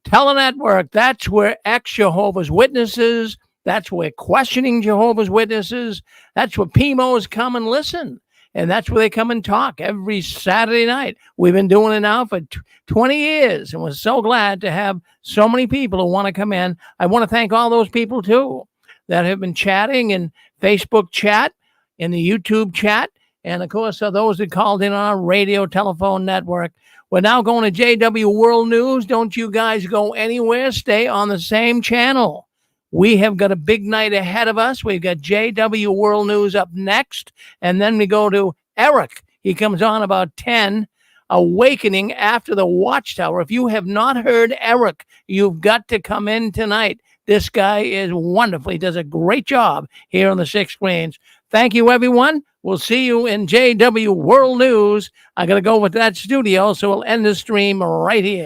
Telenetwork, that's where ex-Jehovah's Witnesses, that's where questioning Jehovah's Witnesses, that's where PMOs come and listen. And that's where they come and talk every Saturday night. We've been doing it now for 20 years, and we're so glad to have so many people who want to come in. I want to thank all those people, too, that have been chatting in Facebook chat, in the YouTube chat, and, of course, those that called in on our radio telephone network. We're now going to JW World News. Don't you guys go anywhere. Stay on the same channel. We have got a big night ahead of us. We've got JW World News up next. And then we go to Eric. He comes on about 10, Awakening After the Watchtower. If you have not heard Eric, you've got to come in tonight. This guy is wonderful. He does a great job here on the Six Screens. Thank you, everyone. We'll see you in JW World News. I got to go with that studio, so we'll end the stream right here.